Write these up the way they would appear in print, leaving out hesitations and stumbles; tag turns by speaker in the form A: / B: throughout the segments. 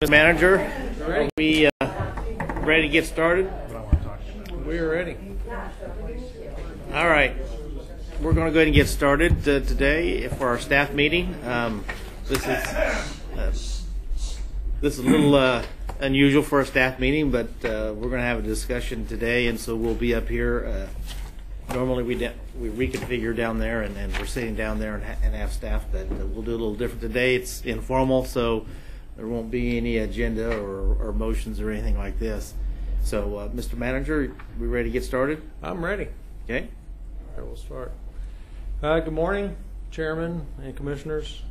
A: Manager, are we ready to get started?
B: We're ready.
A: All right. We're going to go ahead and get started today for our staff meeting. This is a little unusual for a staff meeting, but we're going to have a discussion today, and so we'll be up here. Normally we reconfigure down there, and we're sitting down there and have staff, but we'll do a little different today. It's informal, so there won't be any agenda or motions or anything like this. So, Mr. Manager, we ready to get started?
B: I'm ready.
A: Okay.
B: All right, we'll start. Good morning, Chairman and Commissioners.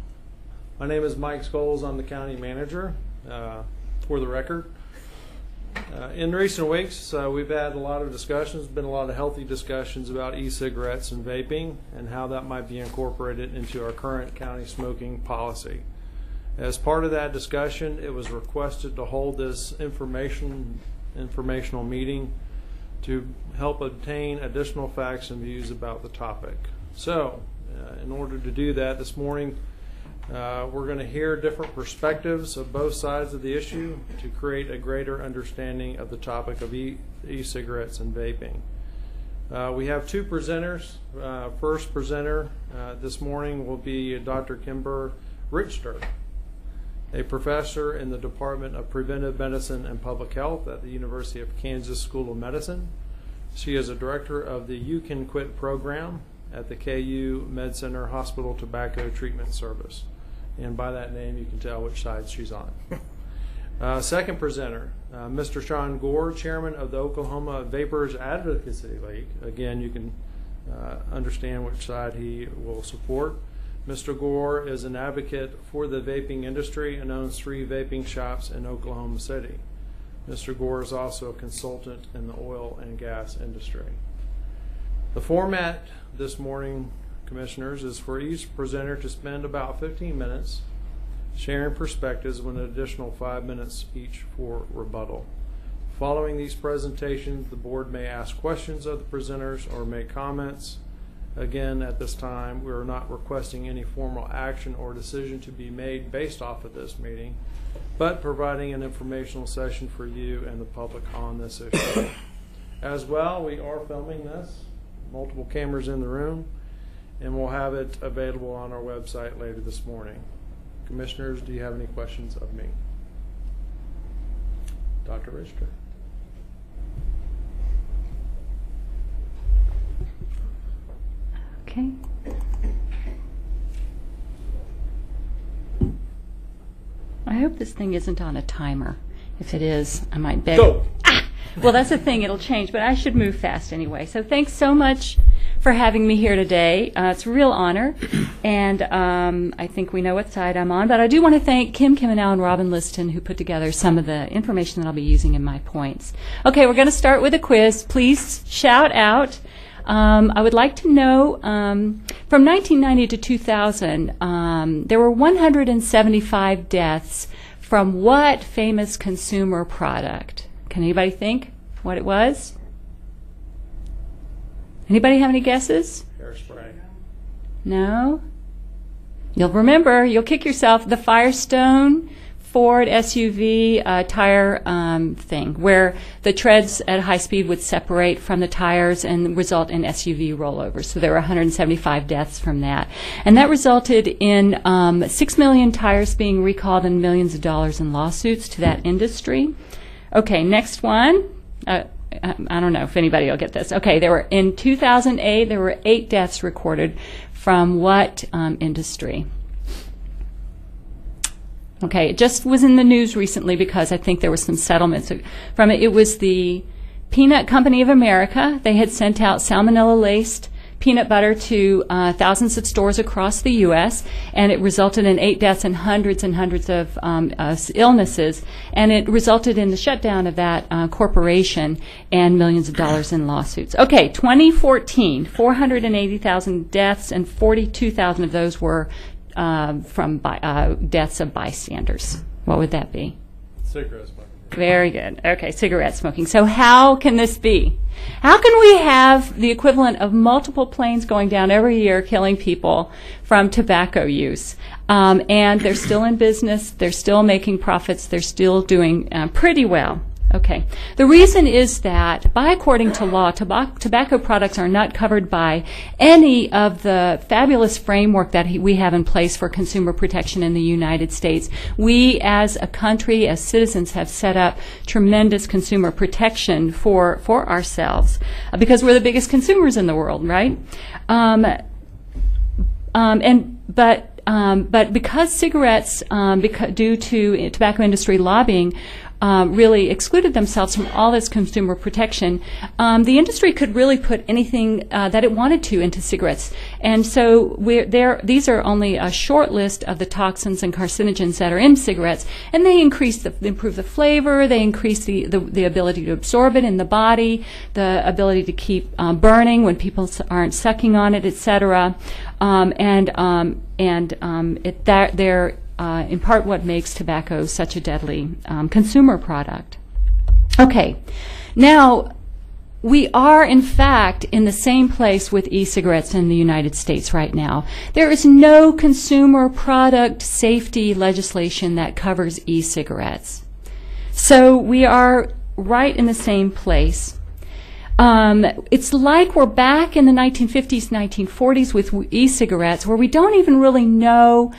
B: My name is Mike Scholes. I'm the County Manager, for the record. In recent weeks, we've had a lot of discussions, been a lot of healthy discussions about e-cigarettes and vaping and how that might be incorporated into our current county smoking policy. As part of that discussion, it was requested to hold this informational meeting to help obtain additional facts and views about the topic. So, in order to do that this morning, we're going to hear different perspectives of both sides of the issue to create a greater understanding of the topic of e-cigarettes and vaping. We have two presenters. First presenter this morning will be Dr. Kimber Richter, a professor in the Department of Preventive Medicine and Public Health at the University of Kansas School of Medicine. She is a director of the You Can Quit program at the KU Med Center Hospital Tobacco Treatment Service. And by that name, you can tell which side she's on. Second presenter, Mr. Sean Gore, chairman of the Oklahoma Vapers Advocacy League. Again, you can understand which side he will support. Mr. Gore is an advocate for the vaping industry and owns 3 vaping shops in Oklahoma City. Mr. Gore is also a consultant in the oil and gas industry. The format this morning, Commissioners, is for each presenter to spend about 15 minutes sharing perspectives with an additional 5 minutes each for rebuttal. Following these presentations, the board may ask questions of the presenters or make comments. Again, at this time, we are not requesting any formal action or decision to be made based off of this meeting, but providing an informational session for you and the public on this issue. As well, we are filming this, multiple cameras in the room, and we'll have it available on our website later this morning. Commissioners, do you have any questions of me? Dr. Richter.
C: Okay. I hope this thing isn't on a timer. If it is, I might beg.
B: Go.
C: Well, that's the thing. It'll change, but I should move fast anyway. So thanks so much for having me here today. It's a real honor, and I think we know what side I'm on. But I do want to thank Kim Kimenow and Robin Liston, who put together some of the information that I'll be using in my points. Okay, we're going to start with a quiz. Please shout out. I would like to know, from 1990 to 2000, there were 175 deaths from what famous consumer product? Can anybody think what it was? Anybody have any guesses?
B: Hairspray.
C: No? You'll remember, you'll kick yourself, the Firestone Ford SUV tire thing, where the treads at high speed would separate from the tires and result in SUV rollovers. So there were 175 deaths from that. And that resulted in 6 million tires being recalled and millions of dollars in lawsuits to that industry. Okay, next one. I don't know if anybody will get this. Okay, in 2008, there were 8 deaths recorded from what industry? Okay, it just was in the news recently because I think there was some settlements from it. It was the Peanut Company of America. They had sent out salmonella-laced peanut butter to thousands of stores across the U.S., and it resulted in 8 deaths and hundreds of illnesses, and it resulted in the shutdown of that corporation and millions of dollars in lawsuits. Okay, 2014, 480,000 deaths, and 42,000 of those were from deaths of bystanders. What would that be?
B: Cigarette smoking.
C: Very good. Okay, cigarette smoking. So how can this be? How can we have the equivalent of multiple planes going down every year killing people from tobacco use? And they're still in business, they're still making profits, they're still doing pretty well. Okay. The reason is that, according to law, tobacco products are not covered by any of the fabulous framework that we have in place for consumer protection in the United States. We, as a country, as citizens, have set up tremendous consumer protection for ourselves because we're the biggest consumers in the world, right? But because cigarettes, due to tobacco industry lobbying, really excluded themselves from all this consumer protection, the industry could really put anything that it wanted to into cigarettes. And so these are only a short list of the toxins and carcinogens that are in cigarettes, and they improve the flavor, they increase the ability to absorb it in the body, the ability to keep burning when people aren't sucking on it, etc. They're in part what makes tobacco such a deadly consumer product. Okay, now we are in fact in the same place with e-cigarettes in the United States right now. There is no consumer product safety legislation that covers e-cigarettes. So we are right in the same place. It's like we're back in the 1950s, 1940s with e-cigarettes, where we don't even really know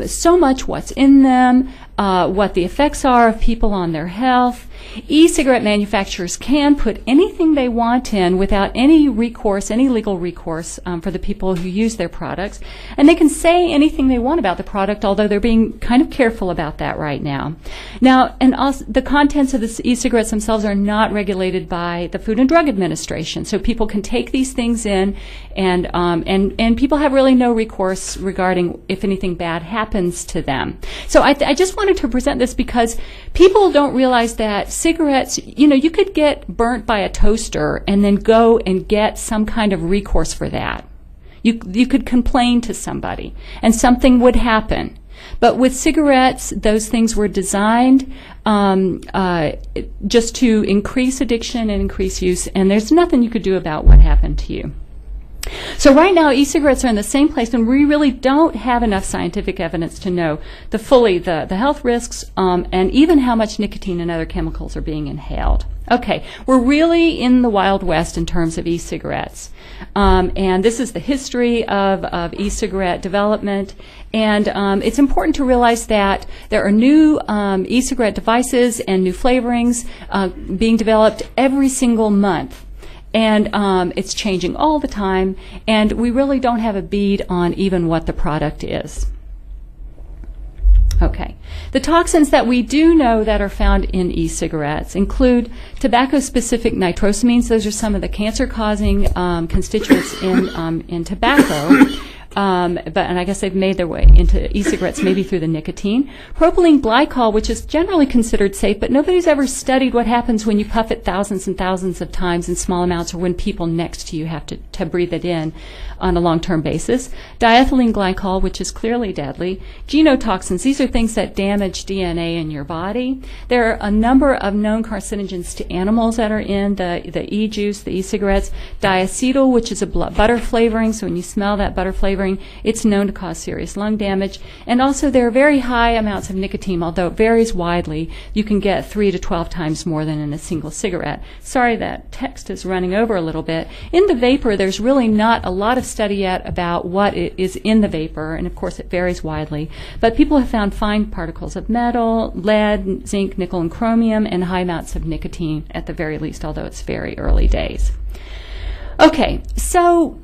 C: so much what's in them, what the effects are of people on their health. E-cigarette manufacturers can put anything they want in without any recourse, any legal recourse for the people who use their products. And they can say anything they want about the product, although they're being kind of careful about that right now. Now, and also, the contents of the e-cigarettes themselves are not regulated by the Food and Drug Administration. So people can take these things in, and people have really no recourse regarding if anything bad happens to them. So I just wanted to present this because people don't realize that cigarettes, you could get burnt by a toaster and then go and get some kind of recourse for that. You could complain to somebody and something would happen. But with cigarettes, those things were designed just to increase addiction and increase use, and there's nothing you could do about what happened to you. So right now, e-cigarettes are in the same place, and we really don't have enough scientific evidence to know the health risks and even how much nicotine and other chemicals are being inhaled. Okay, we're really in the Wild West in terms of e-cigarettes. And this is the history of e-cigarette development. And it's important to realize that there are new e-cigarette devices and new flavorings being developed every single month. And it's changing all the time, and we really don't have a bead on even what the product is. Okay. The toxins that we do know that are found in e-cigarettes include tobacco-specific nitrosamines. Those are some of the cancer-causing constituents in tobacco. And I guess they've made their way into e-cigarettes maybe through the nicotine. Propylene glycol, which is generally considered safe, but nobody's ever studied what happens when you puff it thousands and thousands of times in small amounts, or when people next to you have to breathe it in on a long-term basis. Diethylene glycol, which is clearly deadly. Genotoxins, these are things that damage DNA in your body. There are a number of known carcinogens to animals that are in the e-juice, the e-cigarettes. Diacetyl, which is a butter flavoring, so when you smell that butter flavoring, it's known to cause serious lung damage. And also there are very high amounts of nicotine, although it varies widely. You can get 3 to 12 times more than in a single cigarette. Sorry, that text is running over a little bit. In the vapor, there's really not a lot of study yet about what is in the vapor, and of course it varies widely. But people have found fine particles of metal, lead, zinc, nickel, and chromium, and high amounts of nicotine at the very least, although it's very early days. Okay, so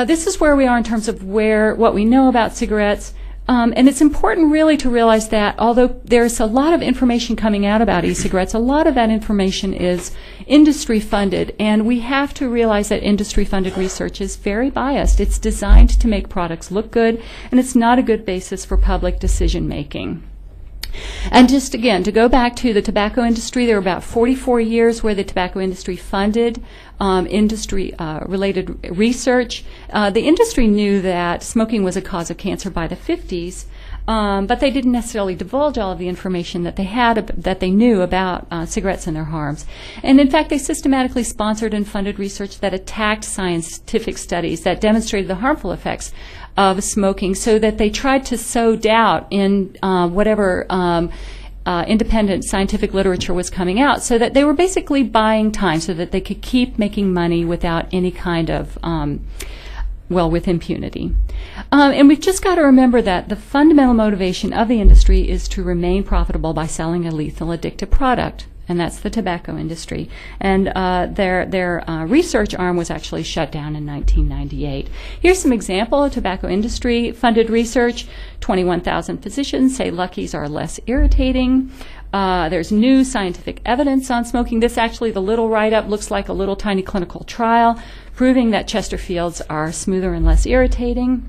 C: this is where we are in terms of what we know about cigarettes. And it's important really to realize that although there's a lot of information coming out about e-cigarettes, a lot of that information is industry funded, and we have to realize that industry funded research is very biased. It's designed to make products look good, and it's not a good basis for public decision making. And just again, to go back to the tobacco industry, there were about 44 years where the tobacco industry funded industry-related research. The industry knew that smoking was a cause of cancer by the 50s, but they didn't necessarily divulge all of the information that they knew about cigarettes and their harms. And in fact, they systematically sponsored and funded research that attacked scientific studies that demonstrated the harmful effects of smoking, so that they tried to sow doubt in whatever independent scientific literature was coming out, so that they were basically buying time so that they could keep making money without any kind of with impunity. And we've just got to remember that the fundamental motivation of the industry is to remain profitable by selling a lethal addictive product, and that's the tobacco industry. And their research arm was actually shut down in 1998. Here's some example of tobacco industry funded research. 21,000 physicians say Luckies are less irritating. There's new scientific evidence on smoking. This actually, the little write-up looks like a little tiny clinical trial proving that Chesterfields are smoother and less irritating.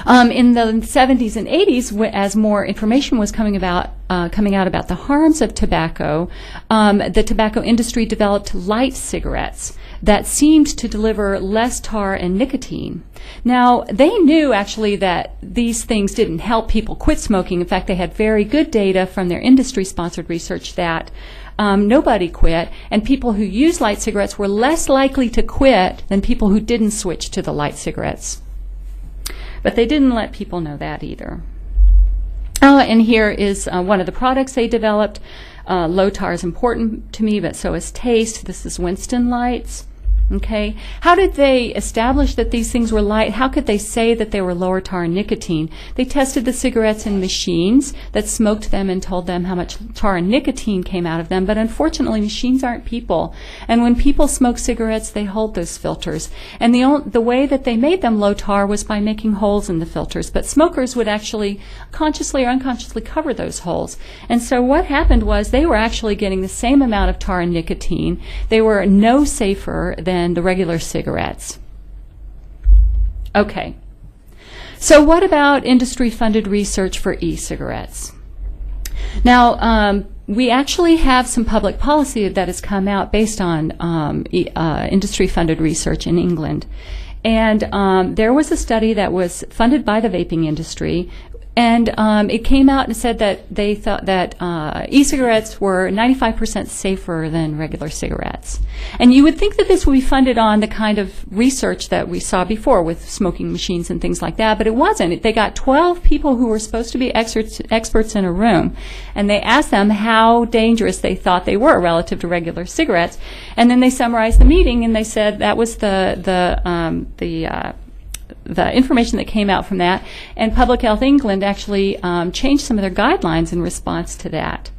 C: In the 70s and 80s, as more information was coming out about the harms of tobacco, the tobacco industry developed light cigarettes that seemed to deliver less tar and nicotine. Now, they knew actually that these things didn't help people quit smoking. In fact, they had very good data from their industry-sponsored research that nobody quit, and people who used light cigarettes were less likely to quit than people who didn't switch to the light cigarettes. But they didn't let people know that either. And here is one of the products they developed. Low tar is important to me, but so is taste. This is Winston Lights. Okay, how did they establish that these things were light? How could they say that they were lower tar and nicotine? They tested the cigarettes in machines that smoked them and told them how much tar and nicotine came out of them. But unfortunately, machines aren't people. And when people smoke cigarettes, they hold those filters. And the way that they made them low tar was by making holes in the filters. But smokers would actually consciously or unconsciously cover those holes. And so what happened was they were actually getting the same amount of tar and nicotine. They were no safer than the regular cigarettes. Okay, so what about industry-funded research for e-cigarettes? Now, we actually have some public policy that has come out based on industry-funded research in England. And there was a study that was funded by the vaping industry, and it came out and said that they thought that e-cigarettes were 95% safer than regular cigarettes. And you would think that this would be funded on the kind of research that we saw before with smoking machines and things like that, but it wasn't. They got 12 people who were supposed to be experts in a room, and they asked them how dangerous they thought they were relative to regular cigarettes. And then they summarized the meeting, and they said that was the information that came out from that, and Public Health England actually changed some of their guidelines in response to that.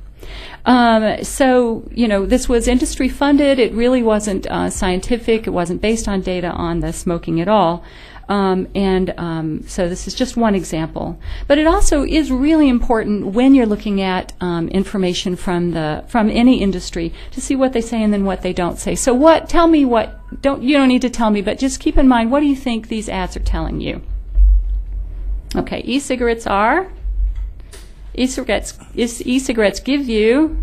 C: So, you know, this was industry funded. It really wasn't scientific. It wasn't based on data on the smoking at all. So this is just one example. But it also is really important when you're looking at information from any industry to see what they say and then what they don't say. So you don't need to tell me, but just keep in mind, what do you think these ads are telling you? Okay, e-cigarettes are give you.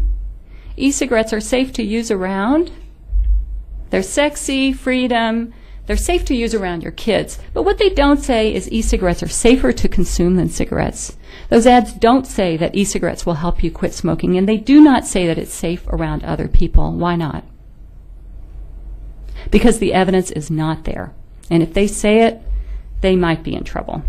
C: E-cigarettes are safe to use around. They're sexy, freedom. They're safe to use around your kids. But what they don't say is e-cigarettes are safer to consume than cigarettes. Those ads don't say that e-cigarettes will help you quit smoking, and they do not say that it's safe around other people. Why not? Because the evidence is not there. And if they say it, they might be in trouble.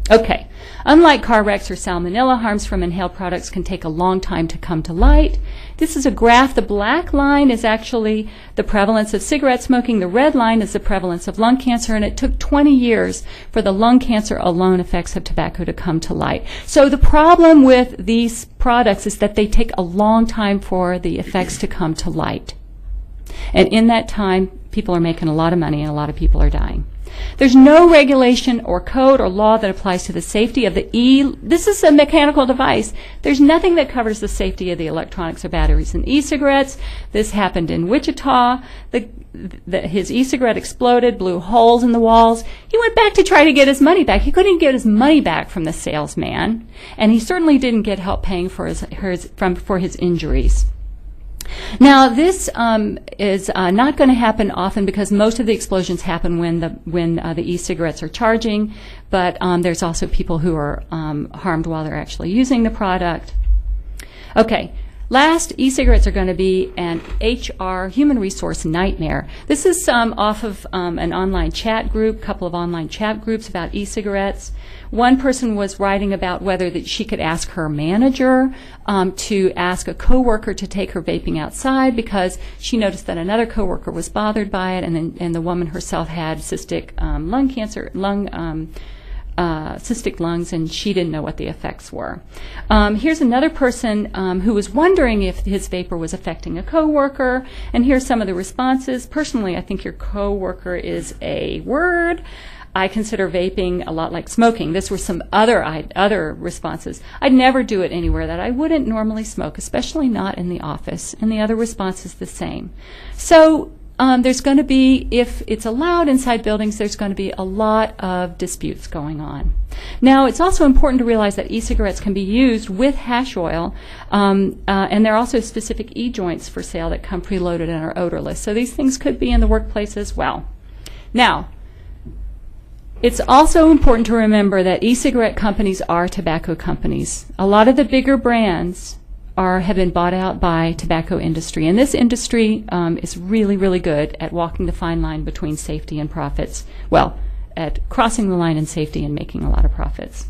C: Okay, unlike car wrecks or salmonella, harms from inhaled products can take a long time to come to light. This is a graph. The black line is actually the prevalence of cigarette smoking. The red line is the prevalence of lung cancer, and it took 20 years for the lung cancer alone effects of tobacco to come to light. So the problem with these products is that they take a long time for the effects to come to light. And in that time, people are making a lot of money and a lot of people are dying. There's no regulation or code or law that applies to the safety of this is a mechanical device. There's nothing that covers the safety of the electronics or batteries in e-cigarettes. This happened in Wichita. His e-cigarette exploded, blew holes in the walls. He went back to try to get his money back. He couldn't get his money back from the salesman, and he certainly didn't get help paying for his injuries. Now, this is not going to happen often because most of the explosions happen when the e-cigarettes are charging, but there's also people who are harmed while they're actually using the product. Okay. Last, e-cigarettes are going to be an HR, human resource nightmare. This is off of an online chat group, couple of online chat groups about e-cigarettes. One person was writing about whether that she could ask her manager to ask a coworker to take her vaping outside because she noticed that another coworker was bothered by it, and the woman herself had cystic lung cancer, cystic lungs, and she didn't know what the effects were. Here's another person who was wondering if his vapor was affecting a coworker, and here's some of the responses. Personally, I think your coworker is a word. I consider vaping a lot like smoking. This were some other responses. I'd never do it anywhere that I wouldn't normally smoke, especially not in the office. And the other response is the same. So there's going to be, if it's allowed inside buildings, there's going to be a lot of disputes going on. Now, it's also important to realize that e-cigarettes can be used with hash oil, and there are also specific e-joints for sale that come preloaded and are odorless. So these things could be in the workplace as well. Now, it's also important to remember that e-cigarette companies are tobacco companies. A lot of the bigger brands have been bought out by tobacco industry, and this industry is really, really good at walking the fine line between safety and profits. Well, at crossing the line in safety and making a lot of profits.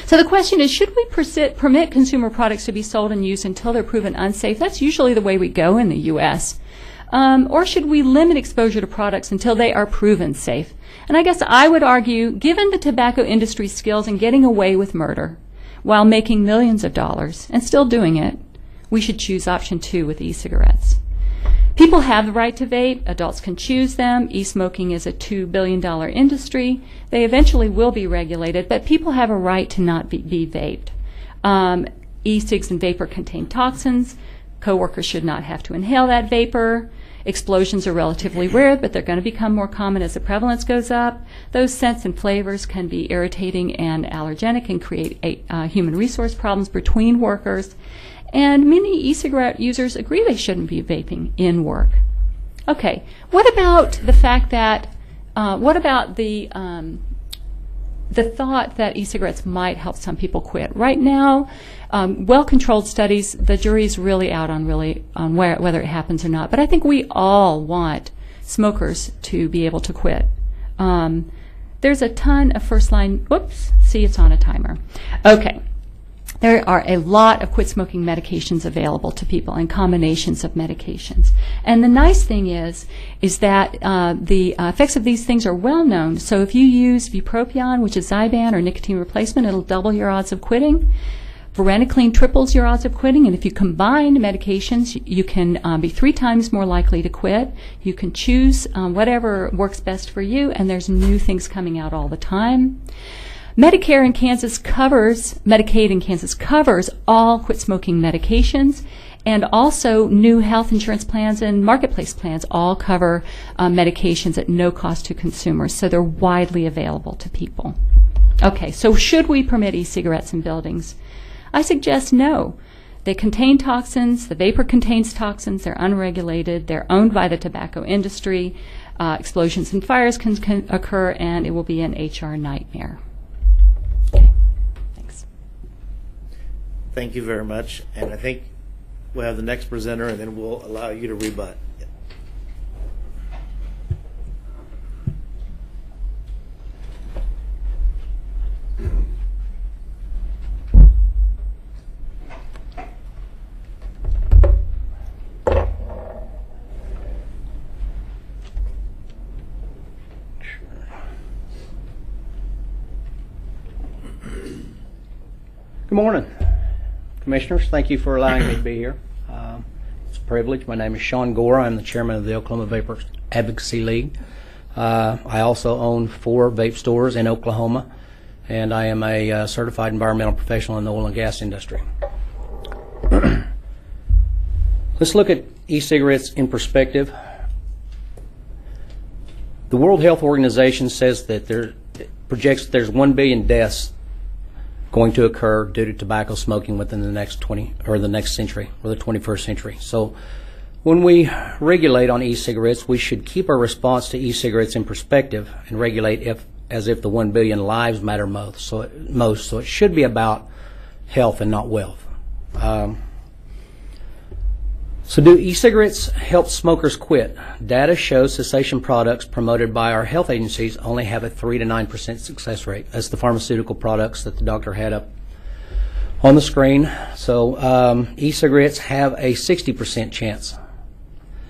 C: So the question is, should we permit consumer products to be sold and used until they're proven unsafe? That's usually the way we go in the U.S. Or should we limit exposure to products until they are proven safe? And I guess I would argue, given the tobacco industry's skills in getting away with murder while making millions of dollars and still doing it, we should choose option 2 with e-cigarettes. People have the right to vape. Adults can choose them. E-smoking is a $2 billion industry. They eventually will be regulated, but people have a right to not be vaped. E-cigs and vapor contain toxins. Coworkers should not have to inhale that vapor. Explosions are relatively rare, but they're going to become more common as the prevalence goes up. Those scents and flavors can be irritating and allergenic and create human resource problems between workers. And many e-cigarette users agree they shouldn't be vaping in work. Okay, what about the fact that, the thought that e-cigarettes might help some people quit? Right now, well-controlled studies, the jury's really out on whether it happens or not. But I think we all want smokers to be able to quit. There's a ton of first-line, whoops, see, it's on a timer. Okay. There are a lot of quit smoking medications available to people and combinations of medications. And the nice thing is that the effects of these things are well known. So if you use bupropion, which is Zyban or nicotine replacement, it'll double your odds of quitting. Varenicline triples your odds of quitting. And if you combine medications, you can be 3 times more likely to quit. You can choose whatever works best for you, and there's new things coming out all the time. Medicaid in Kansas covers all quit smoking medications, and also new health insurance plans and marketplace plans all cover medications at no cost to consumers, so they're widely available to people. Okay, so should we permit e-cigarettes in buildings? I suggest no. They contain toxins, the vapor contains toxins, they're unregulated, they're owned by the tobacco industry, explosions and fires can occur, and it will be an HR nightmare. Okay, thanks.
A: Thank you very much. And I think we'll have the next presenter, and then we'll allow you to rebut.
D: Good morning, Commissioners. Thank you for allowing me to be here. It's a privilege. My name is Sean Gore. I'm the chairman of the Oklahoma Vapor Advocacy League. I also own 4 vape stores in Oklahoma, and I am a certified environmental professional in the oil and gas industry. Let's look at e-cigarettes in perspective. The World Health Organization says that projects that there's 1 billion deaths going to occur due to tobacco smoking within the next century, or the 21st century. So when we regulate on e-cigarettes, we should keep our response to e-cigarettes in perspective and regulate as if the 1 billion lives matter most. So it should be about health and not wealth. So do e-cigarettes help smokers quit? Data shows cessation products promoted by our health agencies only have a 3 to 9% success rate. That's the pharmaceutical products that the doctor had up on the screen. So e-cigarettes have a 60% chance.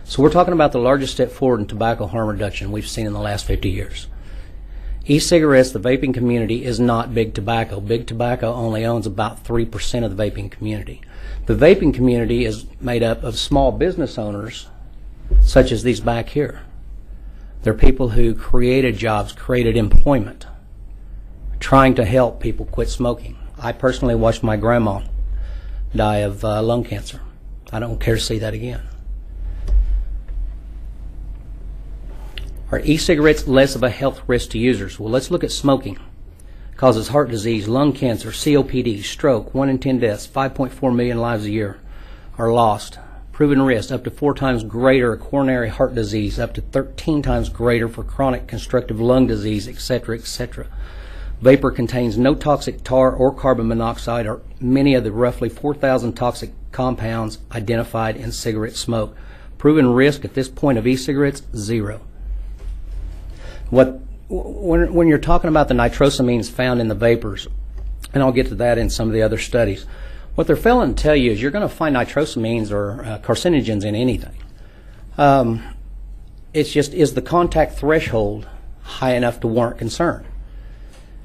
D: So we're talking about the largest step forward in tobacco harm reduction we've seen in the last 50 years. E-cigarettes, the vaping community, is not big tobacco. Big tobacco only owns about 3% of the vaping community. The vaping community is made up of small business owners, such as these back here. They're people who created jobs, created employment, trying to help people quit smoking. I personally watched my grandma die of lung cancer. I don't care to see that again. Are e-cigarettes less of a health risk to users? Well, let's look at smoking. It causes heart disease, lung cancer, COPD, stroke, 1 in 10 deaths, 5.4 million lives a year are lost. Proven risk, up to 4 times greater coronary heart disease, up to 13 times greater for chronic constructive lung disease, etc., etc. Vapor contains no toxic tar or carbon monoxide or many of the roughly 4,000 toxic compounds identified in cigarette smoke. Proven risk at this point of e-cigarettes, 0. When you're talking about the nitrosamines found in the vapors, and I'll get to that in some of the other studies, what they're failing to tell you is you're going to find nitrosamines or carcinogens in anything. It's just, is the contact threshold high enough to warrant concern?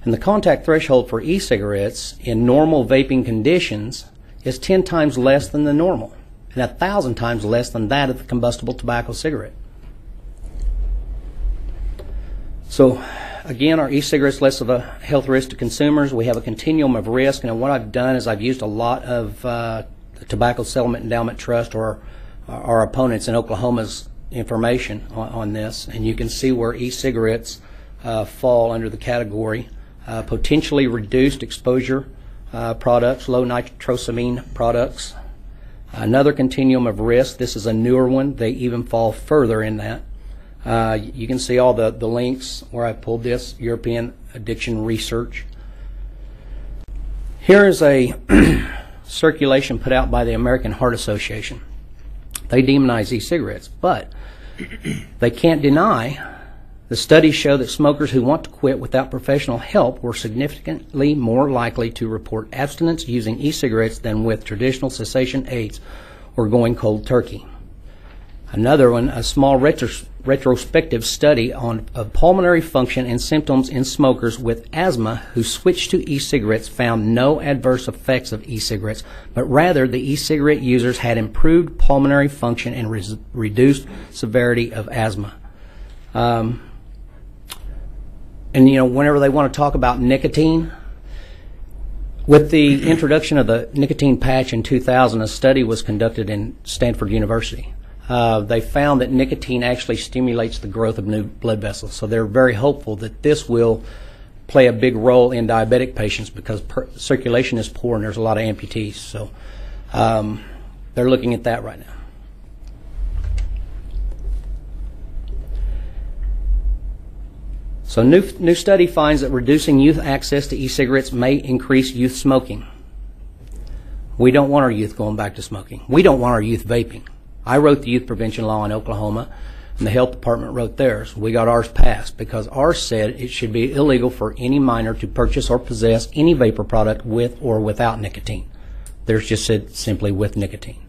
D: And the contact threshold for e-cigarettes in normal vaping conditions is 10 times less than the normal, and 1,000 times less than that of the combustible tobacco cigarette. So again, are e-cigarettes less of a health risk to consumers? We have a continuum of risk, and what I've done is I've used a lot of the Tobacco Settlement Endowment Trust or our opponents in Oklahoma's information on this, and you can see where e-cigarettes fall under the category potentially reduced exposure products, low nitrosamine products. Another continuum of risk, this is a newer one, they even fall further in that. You can see all the links where I pulled this, European Addiction Research. Here is a circulation put out by the American Heart Association. They demonize e-cigarettes, but they can't deny the studies show that smokers who want to quit without professional help were significantly more likely to report abstinence using e-cigarettes than with traditional cessation aids or going cold turkey. Another one, a small retrospective study of pulmonary function and symptoms in smokers with asthma who switched to e-cigarettes found no adverse effects of e-cigarettes, but rather the e-cigarette users had improved pulmonary function and reduced severity of asthma. And you know, whenever they want to talk about nicotine, with the introduction of the nicotine patch in 2000, a study was conducted in Stanford University. They found that nicotine actually stimulates the growth of new blood vessels. So they're very hopeful that this will play a big role in diabetic patients because circulation is poor and there's a lot of amputees. So they're looking at that right now. So new study finds that reducing youth access to e-cigarettes may increase youth smoking. We don't want our youth going back to smoking. We don't want our youth vaping. I wrote the youth prevention law in Oklahoma, and the health department wrote theirs. We got ours passed because ours said it should be illegal for any minor to purchase or possess any vapor product with or without nicotine. Theirs just said simply with nicotine.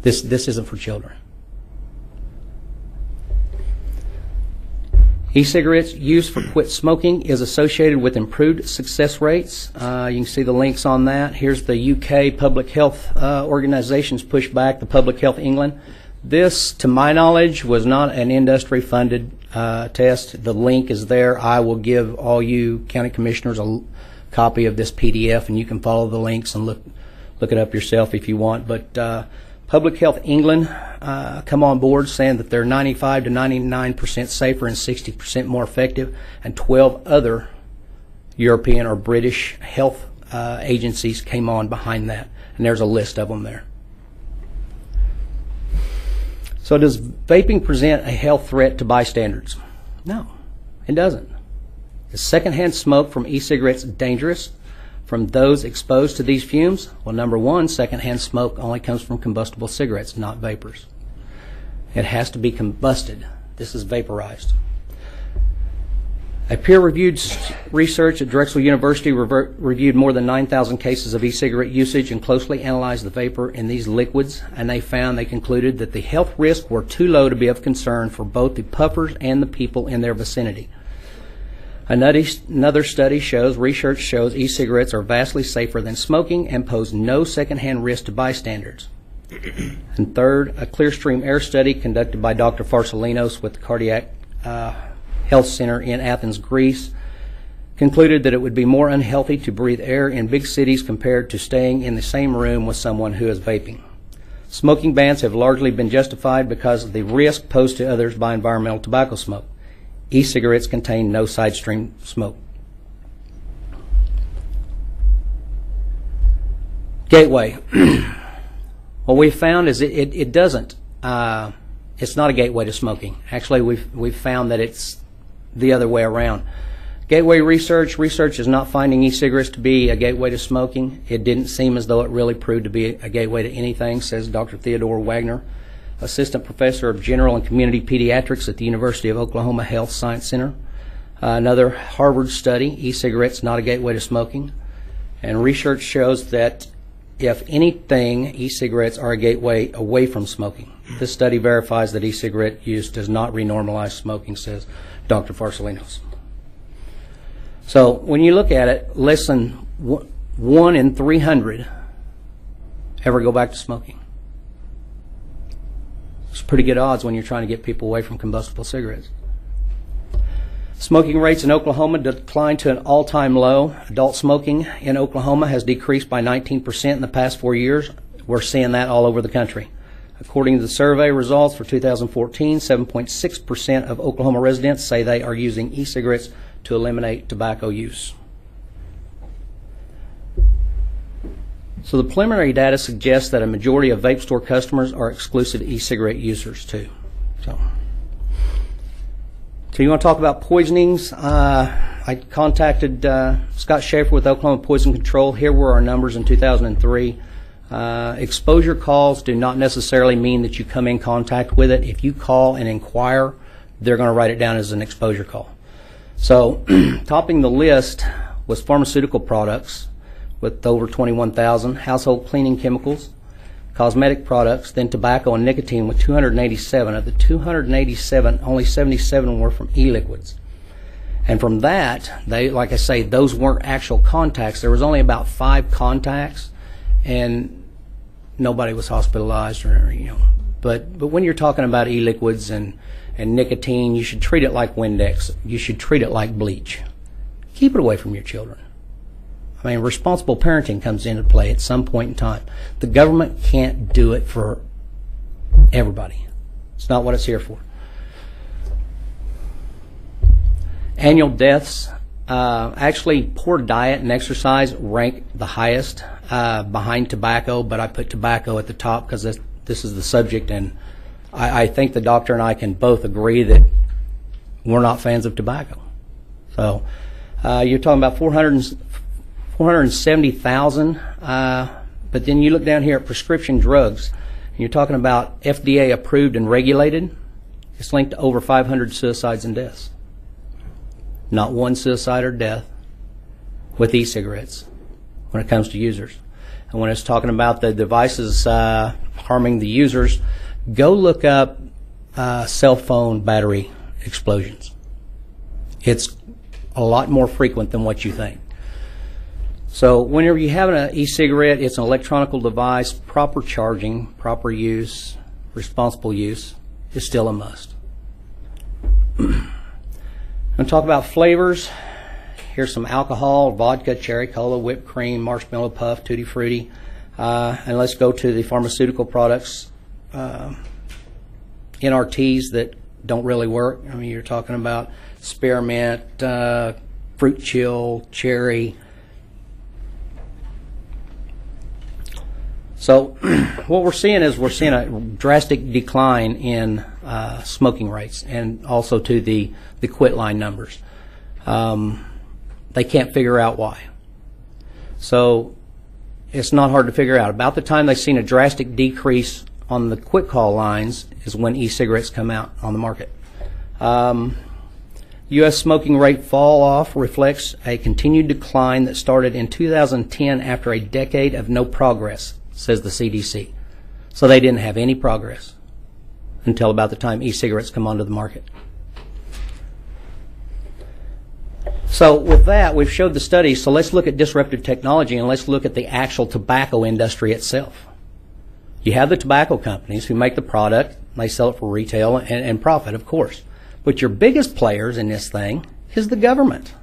D: This isn't for children. E-cigarettes use for quit smoking is associated with improved success rates. You can see the links on that. Here's the UK public health organization's pushback, the Public Health England. This, to my knowledge, was not an industry-funded test. The link is there. I will give all you county commissioners a copy of this PDF, and you can follow the links and look it up yourself if you want. But Public Health England come on board saying that they're 95 to 99% safer and 60% more effective, and 12 other European or British health agencies came on behind that, and there's a list of them there. So does vaping present a health threat to bystanders? No, it doesn't. Is secondhand smoke from e-cigarettes dangerous from those exposed to these fumes? Well, number one, secondhand smoke only comes from combustible cigarettes, not vapors. It has to be combusted. This is vaporized. A peer-reviewed research at Drexel University reviewed more than 9,000 cases of e-cigarette usage and closely analyzed the vapor in these liquids, and they concluded that the health risks were too low to be of concern for both the puffers and the people in their vicinity. Another study research shows e-cigarettes are vastly safer than smoking and pose no secondhand risk to bystanders. And third, a Clearstream air study conducted by Dr. Farsalinos with the Cardiac Health Center in Athens, Greece, concluded that it would be more unhealthy to breathe air in big cities compared to staying in the same room with someone who is vaping. Smoking bans have largely been justified because of the risk posed to others by environmental tobacco smoke. E-cigarettes contain no side stream smoke. Gateway. What we found is it doesn't. It's not a gateway to smoking. Actually, we've found that it's the other way around. Gateway research is not finding e-cigarettes to be a gateway to smoking. It didn't seem as though it really proved to be a gateway to anything, says Dr. Theodore Wagner, Assistant Professor of General and Community Pediatrics at the University of Oklahoma Health Science Center. Another Harvard study, e-cigarettes not a gateway to smoking. And research shows that if anything, e-cigarettes are a gateway away from smoking. This study verifies that e-cigarette use does not renormalize smoking, says Dr. Farsalinos. So when you look at it, less than 1 in 300 ever go back to smoking. It's pretty good odds when you're trying to get people away from combustible cigarettes. Smoking rates in Oklahoma declined to an all-time low. Adult smoking in Oklahoma has decreased by 19% in the past 4 years. We're seeing that all over the country. According to the survey results for 2014, 7.6% of Oklahoma residents say they are using e-cigarettes to eliminate tobacco use. So the preliminary data suggests that a majority of vape store customers are exclusive e-cigarette users too. So you want to talk about poisonings? I contacted Scott Schaefer with Oklahoma Poison Control. Here were our numbers in 2003. Exposure calls do not necessarily mean that you come in contact with it. If you call and inquire, they're going to write it down as an exposure call. So topping the list was pharmaceutical products with over 21,000, household cleaning chemicals, cosmetic products, then tobacco and nicotine with 287. Of the 287, only 77 were from e-liquids. And from that, like I say, those weren't actual contacts. There was only about 5 contacts, and nobody was hospitalized or, But when you're talking about e-liquids and nicotine, you should treat it like Windex. You should treat it like bleach. Keep it away from your children. I mean, responsible parenting comes into play at some point in time. The government can't do it for everybody. It's not what it's here for. Annual deaths. Actually, poor diet and exercise rank the highest behind tobacco, but I put tobacco at the top because this is the subject, and I think the doctor and I can both agree that we're not fans of tobacco. So you're talking about 470,000, but then you look down here at prescription drugs, and you're talking about FDA approved and regulated. It's linked to over 500 suicides and deaths. Not one suicide or death with e-cigarettes when it comes to users. And when it's talking about the devices harming the users, go look up cell phone battery explosions. It's a lot more frequent than what you think. So whenever you have an e-cigarette, it's an electronic device. Proper charging, proper use, responsible use is still a must. I'm going to talk about flavors. Here's some alcohol: vodka, cherry cola, whipped cream, marshmallow puff, tutti frutti. And let's go to the pharmaceutical products, NRTs that don't really work. I mean, you're talking about spearmint, fruit chill, cherry. So what we're seeing is we're seeing a drastic decline in smoking rates, and also to the quit line numbers. They can't figure out why. So it's not hard to figure out. About the time they've seen a drastic decrease on the quit call lines is when e-cigarettes come out on the market. U.S. smoking rate fall off reflects a continued decline that started in 2010 after a decade of no progress, says the CDC. So they didn't have any progress until about the time e-cigarettes come onto the market. So with that, we've showed the studies, so let's look at disruptive technology and let's look at the actual tobacco industry itself. You have the tobacco companies who make the product, they sell it for retail and profit, of course. But your biggest players in this thing is the government.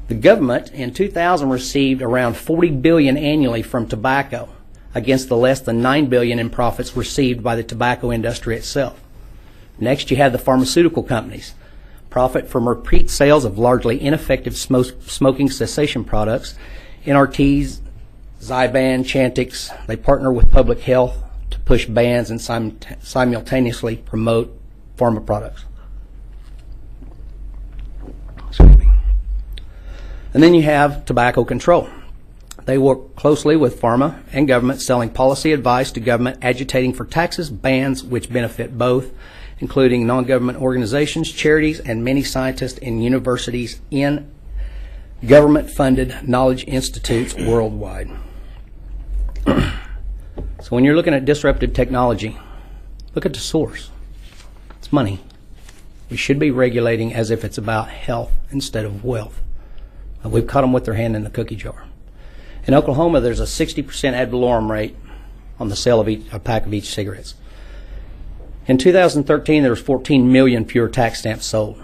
D: The government in 2000 received around $40 billion annually from tobacco against the less than $9 billion in profits received by the tobacco industry itself. Next, you have the pharmaceutical companies. Profit from repeat sales of largely ineffective smoking cessation products, NRTs, Zyban, Chantix. They partner with public health to push bans and simultaneously promote pharma products. Excuse me. And then you have tobacco control. They work closely with pharma and government, selling policy advice to government, agitating for taxes, bans which benefit both, including non-government organizations, charities, and many scientists and universities in government-funded knowledge institutes worldwide. So when you're looking at disruptive technology, look at the source. It's money. We should be regulating as if it's about health instead of wealth. We've caught them with their hand in the cookie jar. In Oklahoma, there's a 60% ad valorem rate on the sale of a pack of each cigarettes. In 2013, there was 14 million fewer tax stamps sold.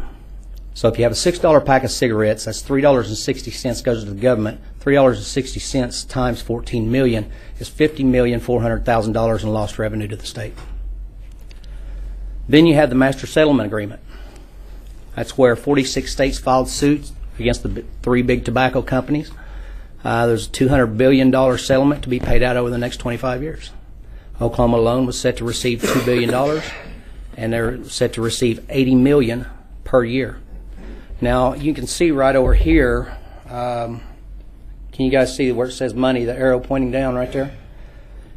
D: So if you have a $6 pack of cigarettes, that's $3.60 goes to the government. $3.60 times 14 million is $50,400,000 in lost revenue to the state. Then you have the master settlement agreement. That's where 46 states filed suits against the three big tobacco companies. There's a $200 billion settlement to be paid out over the next 25 years. Oklahoma alone was set to receive $2 billion, and they're set to receive $80 million per year. Now, you can see right over here, can you guys see where it says money, the arrow pointing down right there?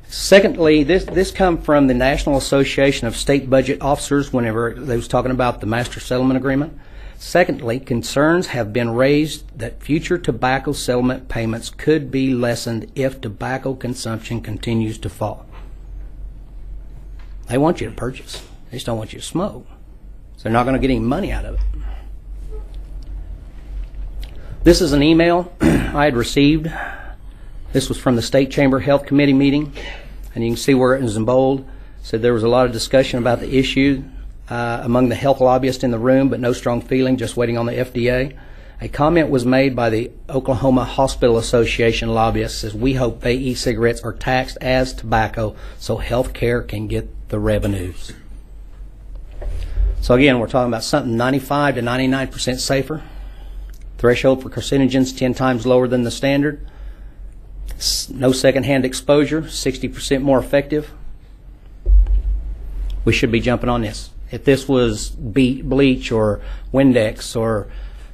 D: Secondly, this comes from the National Association of State Budget Officers whenever they was talking about the master settlement agreement. Secondly, concerns have been raised that future tobacco settlement payments could be lessened if tobacco consumption continues to fall. They want you to purchase. They just don't want you to smoke. So they're not going to get any money out of it. This is an email I had received. This was from the State Chamber Health Committee meeting, and you can see where it was in bold. It said there was a lot of discussion about the issue among the health lobbyists in the room, but no strong feeling, just waiting on the FDA. A comment was made by the Oklahoma Hospital Association lobbyists, says we hope they e-cigarettes are taxed as tobacco so health care can get the revenues. So again, we're talking about something 95 to 99% safer. Threshold for carcinogens 10 times lower than the standard. No secondhand exposure, 60% more effective. We should be jumping on this. If this was bleach or Windex or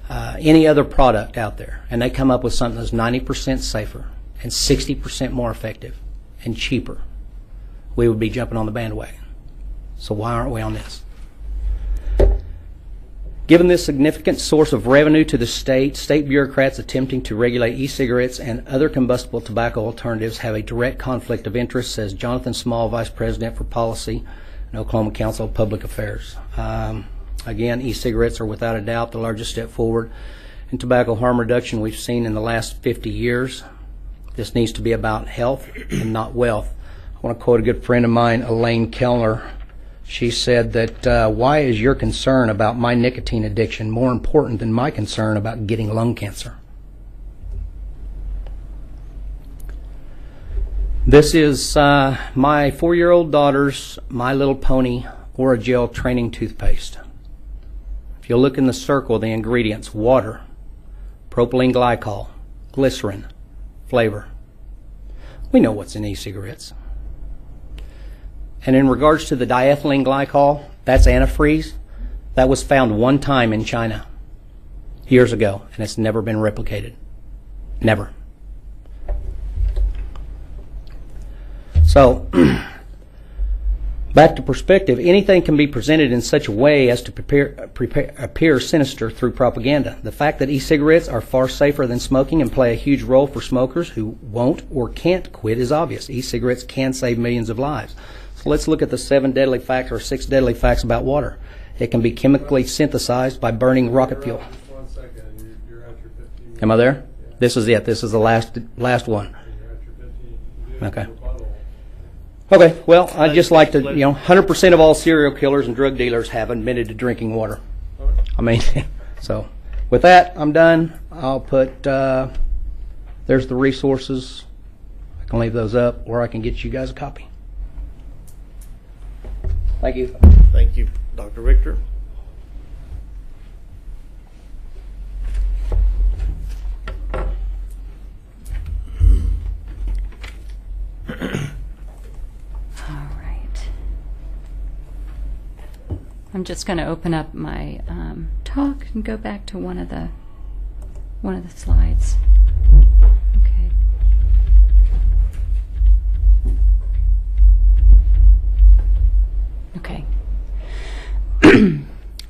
D: any other product out there, and they come up with something that's 90% safer and 60% more effective and cheaper, we would be jumping on the bandwagon. So why aren't we on this? Given this significant source of revenue to the state bureaucrats attempting to regulate e-cigarettes and other combustible tobacco alternatives have a direct conflict of interest, says Jonathan Small, Vice President for Policy in Oklahoma Council of Public Affairs. Again, e-cigarettes are without a doubt the largest step forward in tobacco harm reduction we've seen in the last 50 years. This needs to be about health and not wealth. I want to quote a good friend of mine, Elaine Kellner. She said that, why is your concern about my nicotine addiction more important than my concern about getting lung cancer? This is my 4-year-old daughter's My Little Pony Orajel training toothpaste. If you'll look in the circle, the ingredients: water, propylene glycol, glycerin, flavor. We know what's in e-cigarettes. And in regards to the diethylene glycol, that's antifreeze. That was found one time in China years ago, and it's never been replicated. Never. So, back to perspective, anything can be presented in such a way as to appear sinister through propaganda. The fact that e-cigarettes are far safer than smoking and play a huge role for smokers who won't or can't quit is obvious. E-cigarettes can save millions of lives. So let's look at the 7 deadly facts or 6 deadly facts about water. It can be chemically synthesized by burning rocket fuel.
B: Just 1 second. You're at your 15 minutes.
D: Am I there?
B: Yeah.
D: This is it. This is the last one.
B: You're at your 15.
D: Okay. Okay, well, I'd just like to, 100% of all serial killers and drug dealers have admitted to drinking water. I mean, so with that, I'm done. I'll put, there's the resources. I can leave those up, or I can get you guys a copy. Thank you.
A: Thank you, Dr. Richter.
C: I'm just going to open up my talk and go back to one of the slides. Okay. Okay.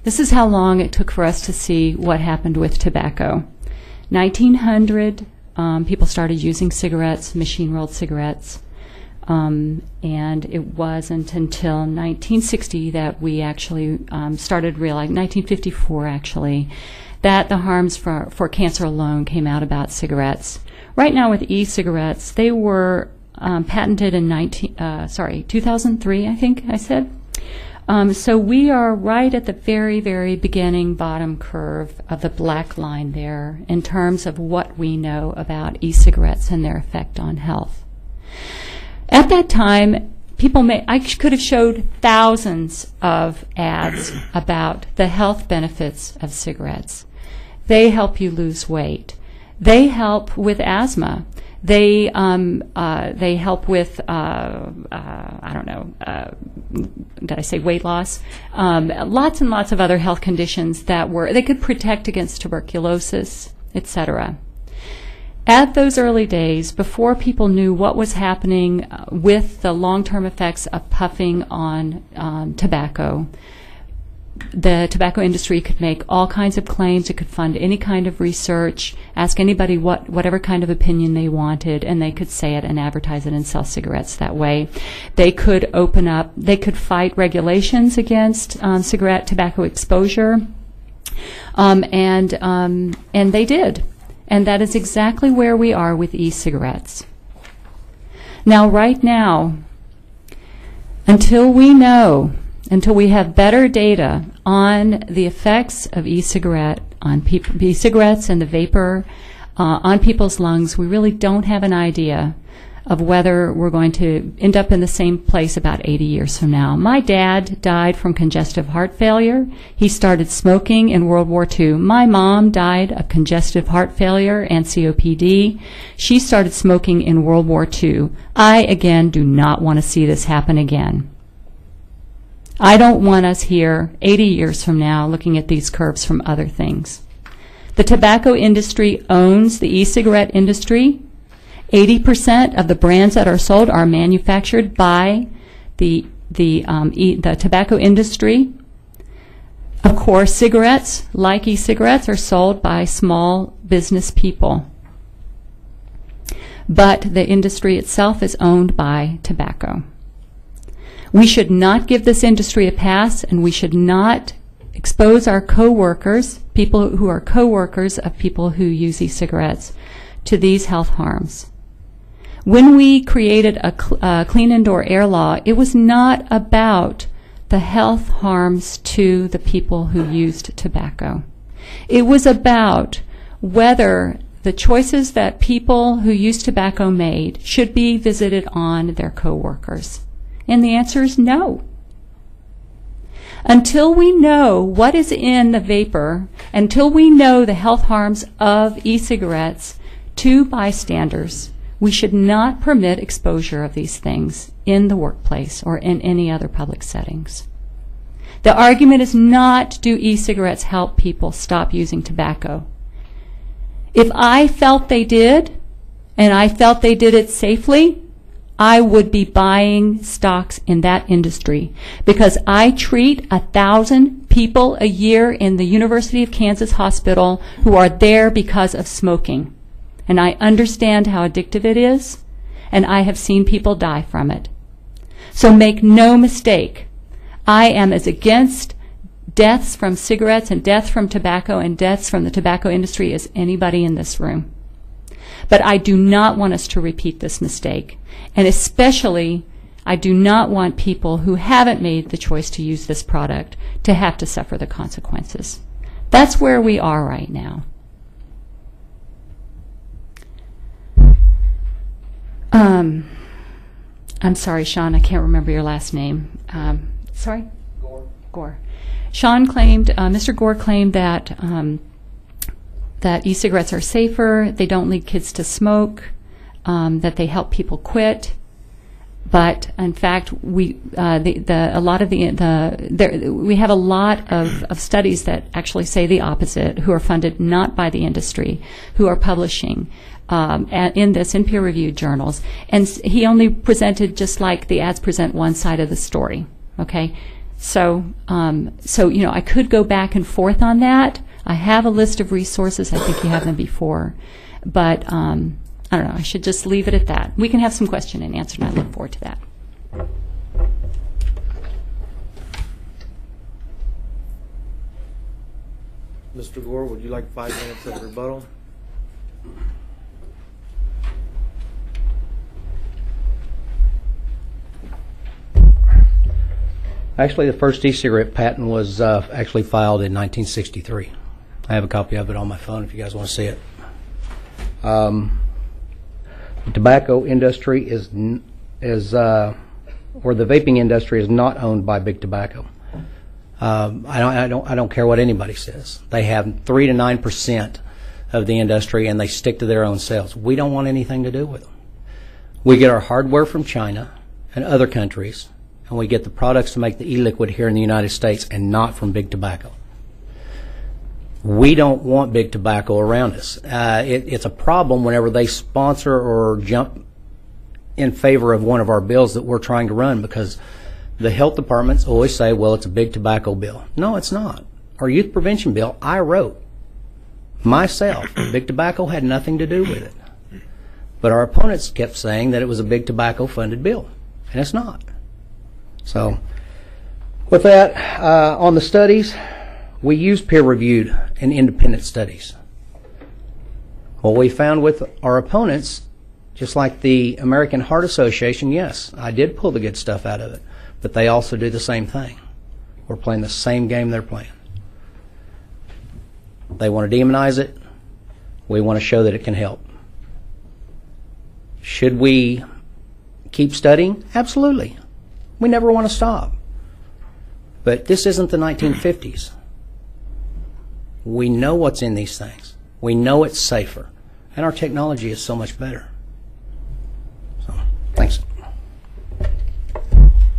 C: This is how long it took for us to see what happened with tobacco. 1900, people started using cigarettes, machine-rolled cigarettes. And it wasn't until 1960 that we actually started realizing, 1954 actually, that the harms for cancer alone came out about cigarettes. Right now with e-cigarettes, they were patented in 2003, I think I said. So we are right at the very, very beginning bottom curve of the black line there in terms of what we know about e-cigarettes and their effect on health. At that time, I could have showed thousands of ads about the health benefits of cigarettes. They help you lose weight. They help with asthma. They help with I don't know. Did I say weight loss? Lots and lots of other health conditions they could protect against tuberculosis, etc. At those early days, before people knew what was happening with the long-term effects of puffing on tobacco, the tobacco industry could make all kinds of claims. It could fund any kind of research, ask anybody whatever kind of opinion they wanted, and they could say it and advertise it and sell cigarettes that way. They could they could fight regulations against cigarette tobacco exposure, and they did. And that is exactly where we are with e-cigarettes. Now, right now, until we have better data on the effects of e-cigarettes and the vapor on people's lungs, we really don't have an idea of whether we're going to end up in the same place about 80 years from now. My dad died from congestive heart failure. He started smoking in World War II. My mom died of congestive heart failure and COPD. She started smoking in World War II. I, again, do not want to see this happen again. I don't want us here 80 years from now looking at these curves from other things. The tobacco industry owns the e-cigarette industry. 80% of the brands that are sold are manufactured by the tobacco industry. Of course, cigarettes, like e-cigarettes, are sold by small business people. But the industry itself is owned by tobacco. We should not give this industry a pass, and we should not expose our co-workers, people who are co-workers of people who use e-cigarettes, to these health harms. When we created a clean indoor air law, it was not about the health harms to the people who used tobacco. It was about whether the choices that people who use tobacco made should be visited on their coworkers. And the answer is no. Until we know what is in the vapor, until we know the health harms of e-cigarettes to bystanders, We should not permit exposure of these things in the workplace or in any other public settings. The argument is not, do e-cigarettes help people stop using tobacco? If I felt they did, and I felt they did it safely, I would be buying stocks in that industry, because I treat 1,000 people a year in the University of Kansas Hospital who are there because of smoking. And I understand how addictive it is, and I have seen people die from it. So make no mistake, I am as against deaths from cigarettes and deaths from tobacco and deaths from the tobacco industry as anybody in this room. But I do not want us to repeat this mistake. And especially, I do not want people who haven't made the choice to use this product to have to suffer the consequences. That's where we are right now. I'm sorry, Sean, I can't remember your last name. Sorry? Gore. Sean claimed, Mr. Gore claimed that that e-cigarettes are safer, they don't lead kids to smoke, that they help people quit. But in fact, we have a lot of studies that actually say the opposite, who are funded not by the industry, who are publishing in peer-reviewed journals. And he only presented, just like the ads present, one side of the story. Okay, so I could go back and forth on that. I have a list of resources. I think you have them before, but I don't know. I should just leave it at that. We can have some question and answer, and I look forward to that.
A: Mr. Gore, would you like 5 minutes of rebuttal?
D: Actually, the first e-cigarette patent was actually filed in 1963. I have a copy of it on my phone if you guys want to see it. The tobacco industry or the vaping industry is not owned by Big Tobacco. I don't care what anybody says. They have 3 to 9% of the industry, and they stick to their own sales. We don't want anything to do with them. We get our hardware from China and other countries, and we get the products to make the e-liquid here in the United States, and not from Big Tobacco. We don't want Big Tobacco around us. It's a problem whenever they sponsor or jump in favor of one of our bills that we're trying to run, because the health departments always say, well, it's a Big Tobacco bill. No, it's not. Our youth prevention bill, I wrote myself. Big Tobacco had nothing to do with it. But our opponents kept saying that it was a Big Tobacco funded bill, and it's not. So with that, on the studies, we use peer-reviewed and independent studies. What we found with our opponents, just like the American Heart Association, yes, I did pull the good stuff out of it, but they also do the same thing. We're playing the same game they're playing. They want to demonize it. We want to show that it can help. Should we keep studying? Absolutely. We never want to stop. But this isn't the 1950s. We know what's in these things. We know it's safer. And our technology is so much better. So, thanks.
A: All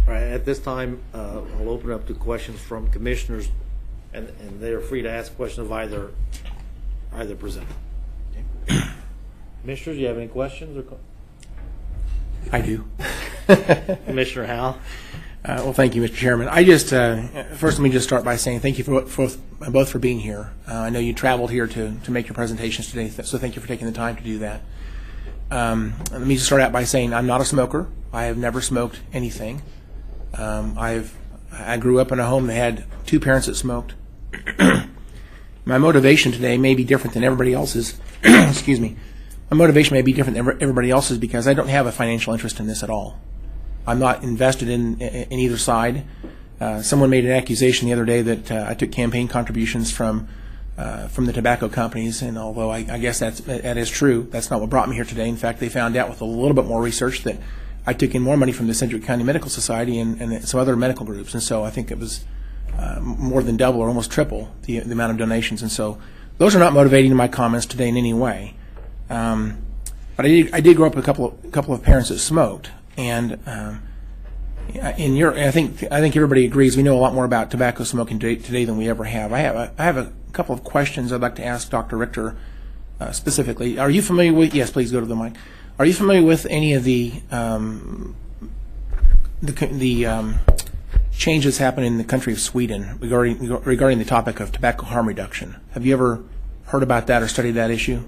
A: right, at this time, I'll open up to questions from commissioners, and they are free to ask questions of either presenter. Okay. Commissioners, do you have any questions?
E: I do.
A: Commissioner Howell.
E: Well, thank you, Mr. Chairman. I just first let me just start by saying thank you both for being here. I know you traveled here to make your presentations today, so thank you for taking the time to do that. Let me just start out by saying I'm not a smoker. I have never smoked anything. I grew up in a home that had 2 parents that smoked. My motivation today may be different than everybody else's. Excuse me. My motivation may be different than everybody else's because I don't have a financial interest in this at all. I'm not invested in either side. Someone made an accusation the other day that I took campaign contributions from the tobacco companies, and although I guess that is true, that's not what brought me here today. In fact, they found out with a little bit more research that I took in more money from the Sedgwick County Medical Society and some other medical groups, and so I think it was more than double or almost triple the amount of donations, and so those are not motivating my comments today in any way. But I did grow up with a couple of parents that smoked, and I think everybody agrees we know a lot more about tobacco smoking today than we ever have. I have a couple of questions I'd like to ask Dr. Richter specifically. Are you familiar with? Yes, please go to the mic. Are you familiar with any of the changes happening in the country of Sweden regarding the topic of tobacco harm reduction? Have you ever heard about that or studied that issue?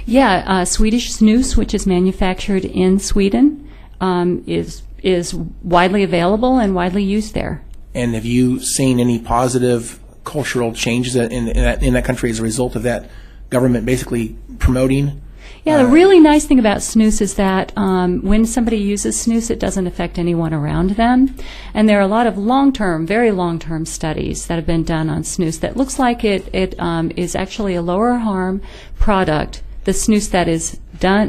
C: Yeah, Swedish snus, which is manufactured in Sweden, is widely available and widely used there.
E: And have you seen any positive cultural changes in that country as a result of that government basically promoting?
C: Yeah, the really nice thing about snus is that when somebody uses snus, it doesn't affect anyone around them. And there are a lot of long-term, very long-term studies that have been done on snus that looks like it is actually a lower harm product. The snus that is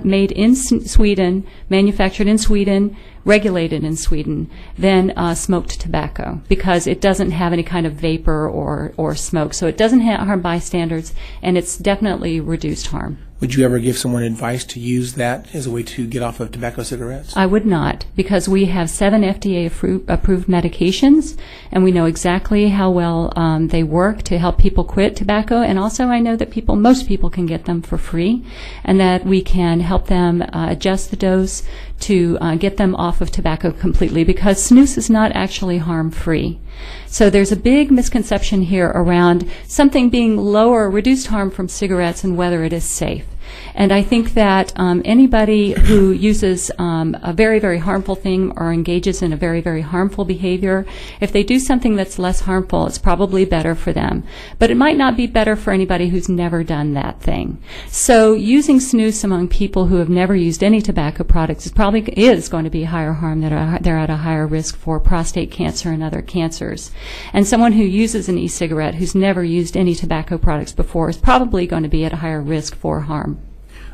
C: made in Sweden, manufactured in Sweden, regulated in Sweden, than smoked tobacco, because it doesn't have any kind of vapor or smoke. So it doesn't harm bystanders, and it's definitely reduced harm.
E: Would you ever give someone advice to use that as a way to get off of tobacco cigarettes?
C: I would not, because we have 7 FDA-approved medications, and we know exactly how well they work to help people quit tobacco. And also I know that most people can get them for free, and that we can help them adjust the dose to get them off of tobacco completely, because snus is not actually harm-free. So there's a big misconception here around something being lower, reduced harm from cigarettes, and whether it is safe. And I think that anybody who uses a very, very harmful thing or engages in a very, very harmful behavior, if they do something that's less harmful, it's probably better for them. But it might not be better for anybody who's never done that thing. So using snus among people who have never used any tobacco products is probably going to be higher harm, that they're at a higher risk for prostate cancer and other cancers. And someone who uses an e-cigarette who's never used any tobacco products before is probably going to be at a higher risk for harm.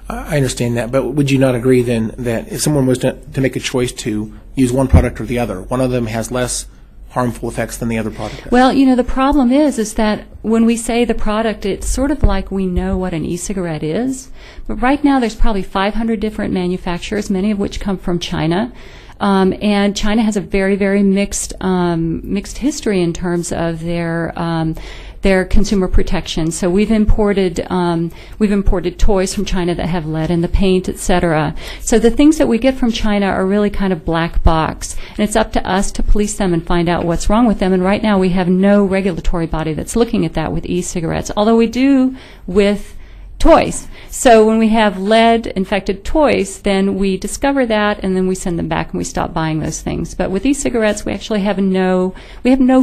E: I understand that, but would you not agree then that if someone was to make a choice to use one product or the other, one of them has less harmful effects than the other product does?
C: Well, the problem is that when we say the product, it's sort of like we know what an e-cigarette is. But right now there's probably 500 different manufacturers, many of which come from China. And China has a very, very mixed history in terms of their consumer protection. So we've imported toys from China that have lead in the paint, etc. So the things that we get from China are really kind of black box, and it's up to us to police them and find out what's wrong with them. And right now we have no regulatory body that's looking at that with e-cigarettes, although we do with toys. So when we have lead-infected toys, then we discover that, and then we send them back and we stop buying those things. But with e-cigarettes, we actually have no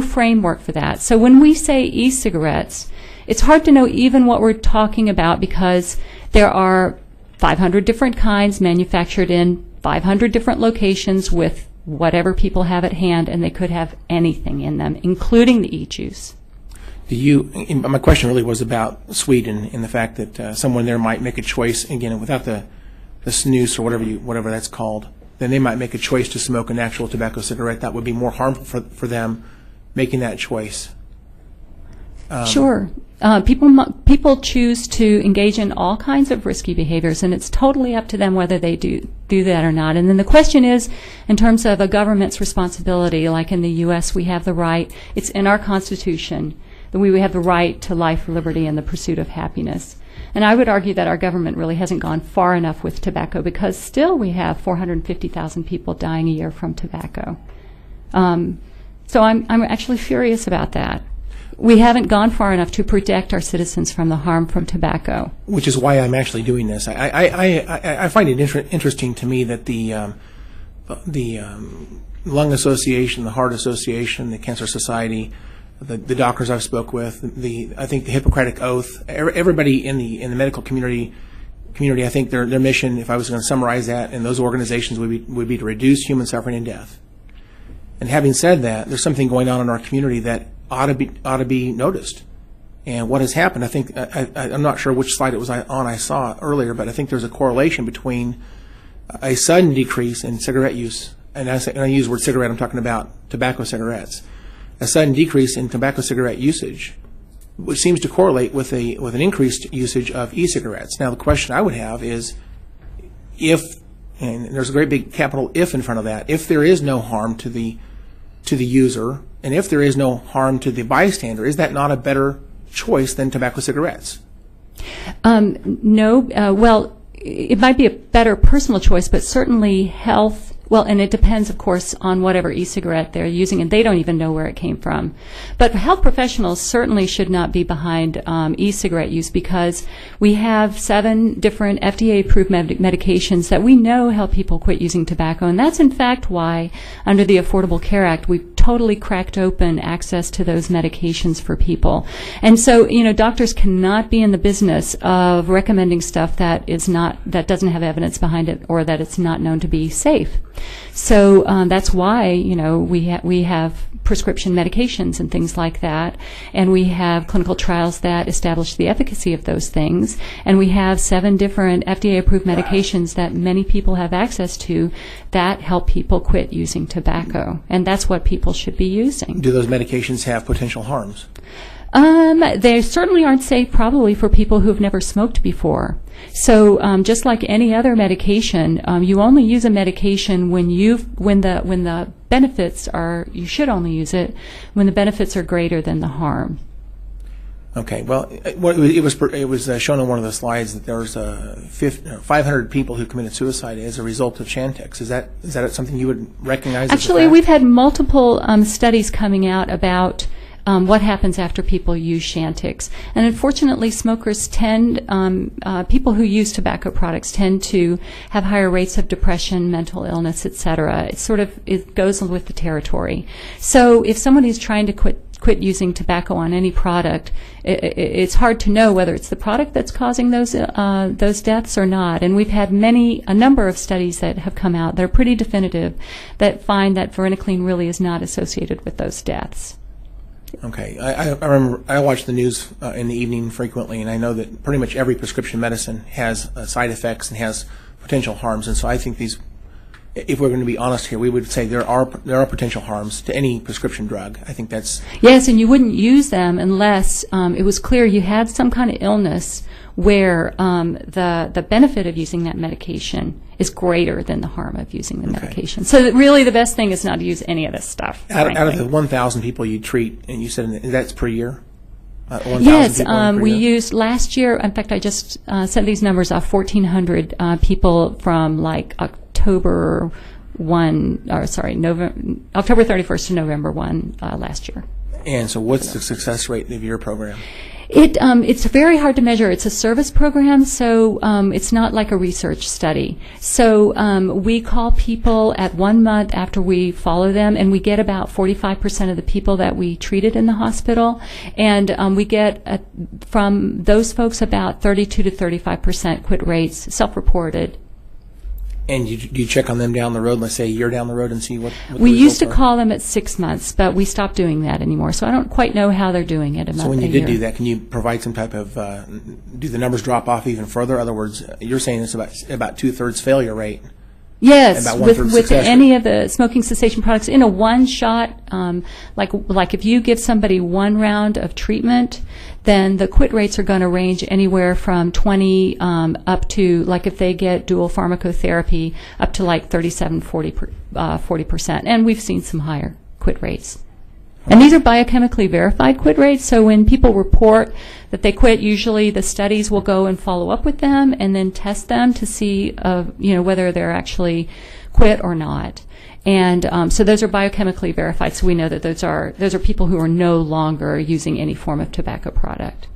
C: framework for that. So when we say e-cigarettes, it's hard to know even what we're talking about, because there are 500 different kinds manufactured in 500 different locations with whatever people have at hand, and they could have anything in them, including the e-juice.
E: My question really was about Sweden and the fact that someone there might make a choice, again, without the snus or whatever that's called, then they might make a choice to smoke an actual tobacco cigarette that would be more harmful for them making that choice.
C: Sure. People choose to engage in all kinds of risky behaviors, and it's totally up to them whether they do that or not. And then the question is, in terms of a government's responsibility, like in the U.S., we have the right, it's in our Constitution, that we have the right to life, liberty, and the pursuit of happiness. And I would argue that our government really hasn't gone far enough with tobacco, because still we have 450,000 people dying a year from tobacco. So I'm actually furious about that. We haven't gone far enough to protect our citizens from the harm from tobacco.
E: Which is why I'm actually doing this. I find it interesting to me that the Lung Association, the Heart Association, the Cancer Society, the doctors I've spoke with, I think the Hippocratic Oath, everybody in the medical community, I think their mission, if I was going to summarize that, in those organizations would be to reduce human suffering and death. And having said that, there's something going on in our community that ought to be noticed. And what has happened, I think, I'm not sure which slide it was on I saw it earlier, but I think there's a correlation between a sudden decrease in cigarette use, and when I use the word cigarette, I'm talking about tobacco cigarettes. A sudden decrease in tobacco cigarette usage, which seems to correlate with an increased usage of e-cigarettes. Now, the question I would have is if, and there's a great big capital if in front of that, if there is no harm to the user, and if there is no harm to the bystander, is that not a better choice than tobacco cigarettes?
C: No. Well, it might be a better personal choice, but certainly health. Well, and it depends, of course, on whatever e-cigarette they're using, and they don't even know where it came from. But health professionals certainly should not be behind e-cigarette use, because we have 7 different FDA-approved medications that we know help people quit using tobacco, and that's in fact why, under the Affordable Care Act, we've totally cracked open access to those medications for people. And so, doctors cannot be in the business of recommending stuff that doesn't have evidence behind it, or that it's not known to be safe. So that's why we have prescription medications and things like that, and we have clinical trials that establish the efficacy of those things, and we have 7 different FDA-approved medications that many people have access to that help people quit using tobacco, and that's what people should be using.
E: Do those medications have potential harms?
C: They certainly aren't safe, probably, for people who have never smoked before. So just like any other medication, you only use a medication when the benefits are. You should only use it when the benefits are greater than the harm.
E: Okay. Well, it was shown on one of the slides that there was 500 people who committed suicide as a result of Chantix. Is that something you would recognize?
C: Actually, we've had multiple studies coming out about what happens after people use Chantix. And unfortunately, smokers people who use tobacco products tend to have higher rates of depression, mental illness, etc. It goes with the territory. So if somebody's trying to quit using tobacco on any product, it's hard to know whether it's the product that's causing those deaths or not. And we've had a number of studies that have come out that are pretty definitive that find that varenicline really is not associated with those deaths.
E: Okay. I remember I watch the news in the evening frequently, and I know that pretty much every prescription medicine has side effects and has potential harms. And so I think if we're going to be honest here, we would say there are potential harms to any prescription drug. I think that's...
C: Yes, and you wouldn't use them unless it was clear you had some kind of illness where the benefit of using that medication is greater than the harm of using the medication. So really the best thing is not to use any of this stuff.
E: Out of the 1,000 people you treat, and you said that's per year?
C: Yes, we used last year, in fact I just sent these numbers off, 1,400 people from like October 31st to November 1 last year.
E: And so what's the success rate of your program?
C: It's very hard to measure. It's a service program, so it's not like a research study. So we call people at 1 month after we follow them, and we get about 45% of the people that we treated in the hospital, and we get from those folks about 32 to 35% quit rates, self-reported.
E: And do you check on them down the road, let's say a year down the road, and see what
C: we used to call them at 6 months, but we stopped doing that anymore. So I don't quite know how they're doing it.
E: So when you did do that, can you provide some type of, do the numbers drop off even further? In other words, you're saying it's about 2/3 failure rate.
C: Yes, with any of the smoking cessation products in a one shot, like if you give somebody 1 round of treatment, then the quit rates are going to range anywhere from 20 up to, like if they get dual pharmacotherapy, up to like 37-40%. And we've seen some higher quit rates. And these are biochemically verified quit rates, so when people report that they quit, usually the studies will go and follow up with them and then test them to see whether they're actually quit or not. And so those are biochemically verified, so we know that those are people who are no longer using any form of tobacco product.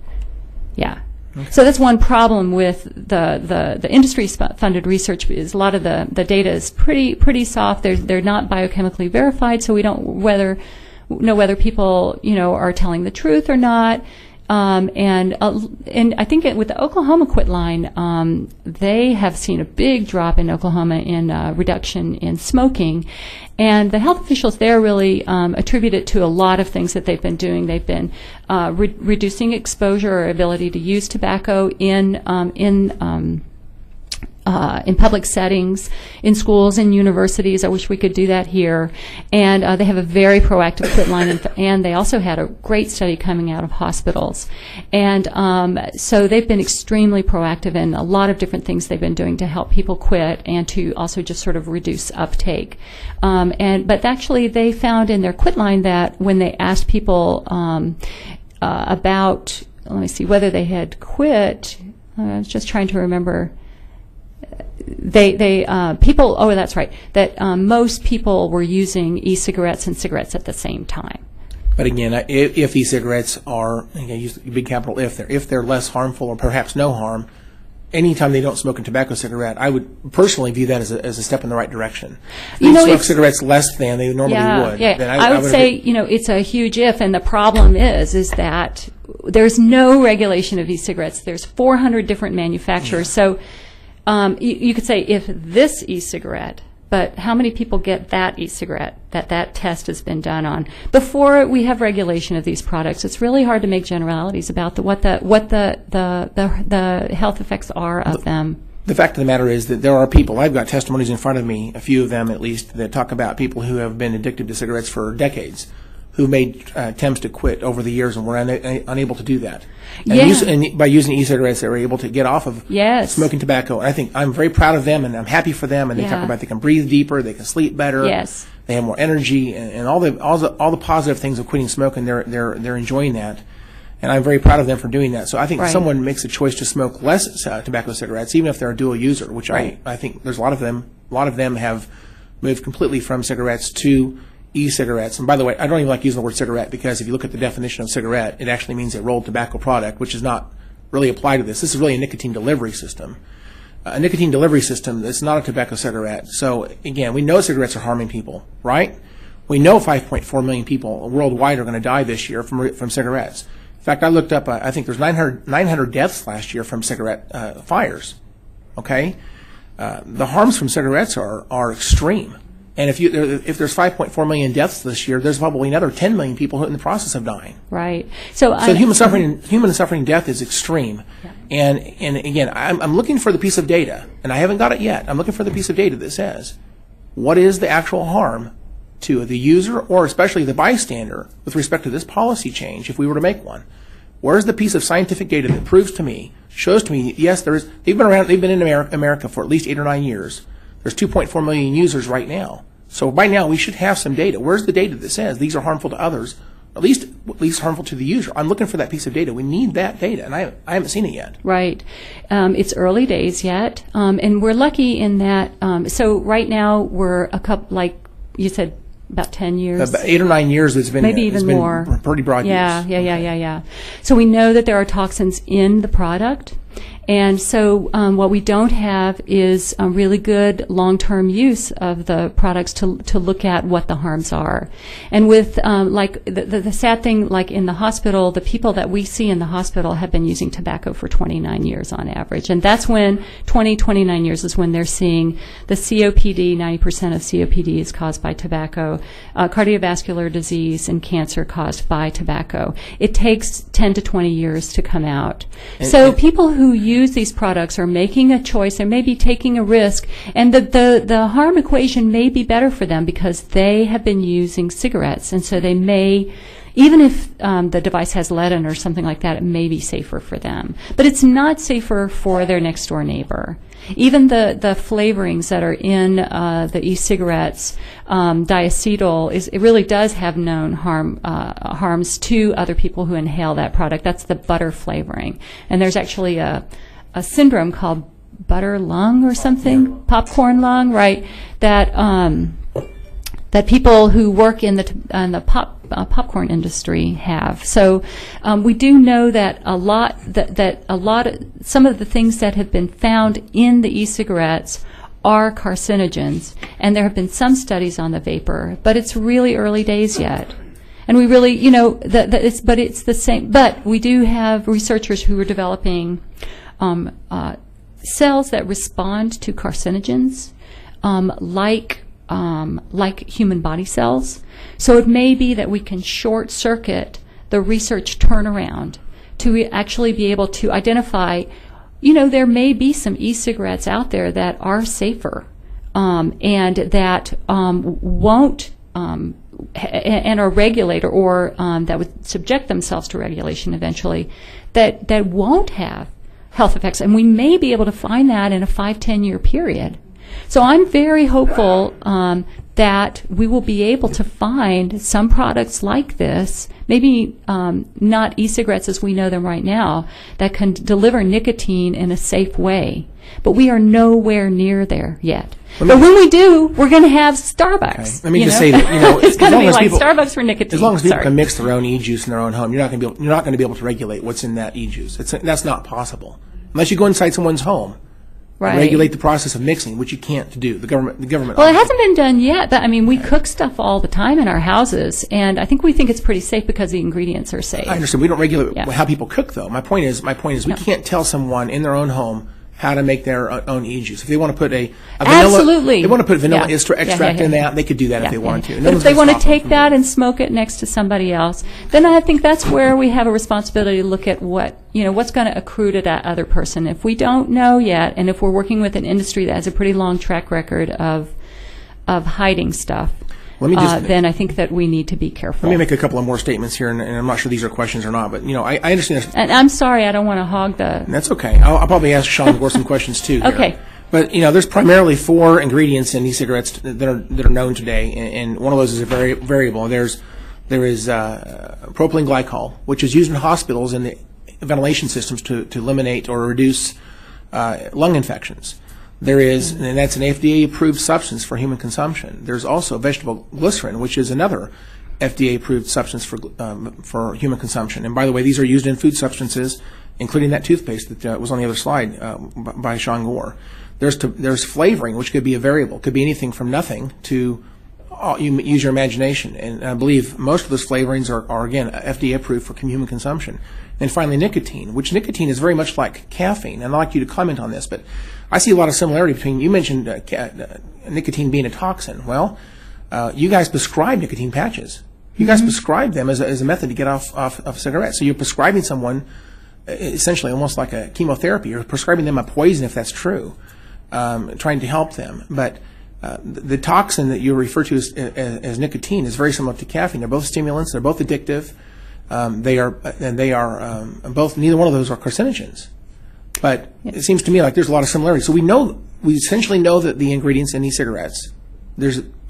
C: Yeah. Okay. So that's one problem with the industry-funded research, is a lot of the data is pretty soft. They're not biochemically verified, so we don't know whether people are telling the truth or not. And I think with the Oklahoma quit line, they have seen a big drop in Oklahoma in reduction in smoking, and the health officials there really attribute it to a lot of things that they've been doing. They've been reducing exposure or ability to use tobacco in in public settings, in schools and universities. I wish we could do that here. And they have a very proactive quit line, and they also had a great study coming out of hospitals. And so they've been extremely proactive in a lot of different things they've been doing to help people quit and to also just sort of reduce uptake. But actually they found in their quit line that when they asked people about, let me see, whether they had quit, I was just trying to remember. People, oh, that's right, that most people were using e-cigarettes and cigarettes at the same time.
E: But again, if e-cigarettes are, again, use big capital if they're less harmful or perhaps no harm, anytime they don't smoke a tobacco cigarette, I would personally view that as a step in the right direction. If they smoke cigarettes less than they normally would.
C: Yeah,
E: then
C: I would say, it's a huge if, and the problem is that there's no regulation of e-cigarettes. There's 400 different manufacturers. So you could say if this e-cigarette, but how many people get that e-cigarette that test has been done on? Before we have regulation of these products, it's really hard to make generalities about what the health effects are of them.
E: The fact of the matter is that there are people, I've got testimonies in front of me, a few of them at least, that talk about people who have been addicted to cigarettes for decades, who made attempts to quit over the years and were unable to do that. And by using e-cigarettes, they were able to get off of smoking tobacco. And I think I'm very proud of them, and I'm happy for them. And they talk about they can breathe deeper, they can sleep better, they have more energy, and all the positive things of quitting smoking. They're enjoying that, and I'm very proud of them for doing that. So I think if someone makes a choice to smoke less tobacco cigarettes, even if they're a dual user, which I think there's a lot of them. A lot of them have moved completely from cigarettes to e-cigarettes. And by the way, I don't even like using the word cigarette, because if you look at the definition of cigarette, it actually means a rolled tobacco product, which is not really applied to this. This is really a nicotine delivery system. A nicotine delivery system is not a tobacco cigarette. So again, we know cigarettes are harming people, right? We know 5.4 million people worldwide are going to die this year from cigarettes. In fact, I looked up, I think there's 900 deaths last year from cigarette fires, okay? The harms from cigarettes are extreme. And if there's 5.4 million deaths this year, there's probably another 10 million people in the process of dying.
C: Right.
E: So human suffering death is extreme. Yeah. And again, I'm looking for the piece of data, and I haven't got it yet. I'm looking for the piece of data that says what is the actual harm to the user or especially the bystander with respect to this policy change if we were to make one. Where's the piece of scientific data that proves to me, shows to me, yes, they've been in America for at least 8 or 9 years. There's 2.4 million users right now. So by now we should have some data. Where's the data that says these are harmful to others, at least harmful to the user? I'm looking for that piece of data. We need that data, and I haven't seen it yet.
C: Right. It's early days yet, and we're lucky in that. So right now we're a couple, like you said, about 10 years.
E: About 8 or 9 years. It's been
C: maybe even more.
E: Pretty broad use.
C: Yeah. So we know that there are toxins in the product. And so what we don't have is really good long-term use of the products to look at what the harms are. And with like the sad thing, like in the hospital, the people that we see in the hospital have been using tobacco for 29 years on average. And that's when 29 years is when they're seeing the COPD. 90% of COPD is caused by tobacco, cardiovascular disease and cancer caused by tobacco. It takes 10 to 20 years to come out. So people who use these products are making a choice. They may be taking a risk, and the harm equation may be better for them because they have been using cigarettes, and so they may, even if the device has lead in or something like that, it may be safer for them. But it's not safer for their next door neighbor. Even the flavorings that are in the e-cigarettes, diacetyl, it really does have known harms to other people who inhale that product. That's the butter flavoring. And there's actually a syndrome called butter lung or something, popcorn lung, right? That people who work in the popcorn industry have. So we do know that some of the things that have been found in the e-cigarettes are carcinogens, and there have been some studies on the vapor, but it's really early days yet. And we really, but it's the same. But we do have researchers who are developing cells that respond to carcinogens, like human body cells. So it may be that we can short circuit the research turnaround to actually be able to identify there may be some e-cigarettes out there that are safer and that won't and are regulated or that would subject themselves to regulation eventually that won't have health effects. And we may be able to find that in a 5-10 year period. So I'm very hopeful that we will be able to find some products like this, maybe not e-cigarettes as we know them right now, that can deliver nicotine in a safe way. But we are nowhere near there yet. But when we do, we're going to have Starbucks.
E: Okay. Let me just say that
C: it's going to be like
E: people,
C: Starbucks for nicotine.
E: As long as people can mix their own e-juice in their own home, you're not going to be able to regulate what's in that e-juice. That's not possible unless you go inside someone's home.
C: Right.
E: Regulate the process of mixing, which you can't do. The government.
C: Well, it hasn't been done yet, but I mean, we cook stuff all the time in our houses, and I think we think it's pretty safe because the ingredients are safe.
E: I understand. We don't regulate how people cook, though. My point is, we can't tell someone in their own home how to make their own e-juice. If they want to put a vanilla, they want to put vanilla extract in that, they could do that if they wanted to.
C: But if they want to take that and smoke it next to somebody else, then I think that's where we have a responsibility to look at what's going to accrue to that other person. If we don't know yet, and if we're working with an industry that has a pretty long track record of hiding stuff, then I think that we need to be careful.
E: Let me make a couple of more statements here, and I'm not sure these are questions or not, but I understand this.
C: And I'm sorry, I don't want to hog the.
E: That's okay. I'll probably ask Sean Gore some questions too. Here.
C: Okay.
E: But there's primarily 4 ingredients in e-cigarettes that are known today, and one of those is a variable. There is propylene glycol, which is used in hospitals and the ventilation systems to eliminate or reduce lung infections. There is, and that's an FDA-approved substance for human consumption. There's also vegetable glycerin, which is another FDA-approved substance for human consumption. And by the way, these are used in food substances, including that toothpaste that was on the other slide by Sean Gore. There's flavoring, which could be a variable. Could be anything from nothing to you use your imagination. And I believe most of those flavorings are again, FDA-approved for human consumption. And finally, nicotine, which nicotine is very much like caffeine. And I'd like you to comment on this, but I see a lot of similarity between, you mentioned nicotine being a toxin. Well, you guys prescribe nicotine patches. You guys prescribe them as a method to get off cigarettes. So you're prescribing someone essentially almost like a chemotherapy. You're prescribing them a poison if that's true, trying to help them. But the toxin that you refer to as nicotine is very similar to caffeine. They're both stimulants. They're both addictive. They are both. Neither one of those are carcinogens. But it seems to me like there's a lot of similarity. So we essentially know that the ingredients in e-cigarettes.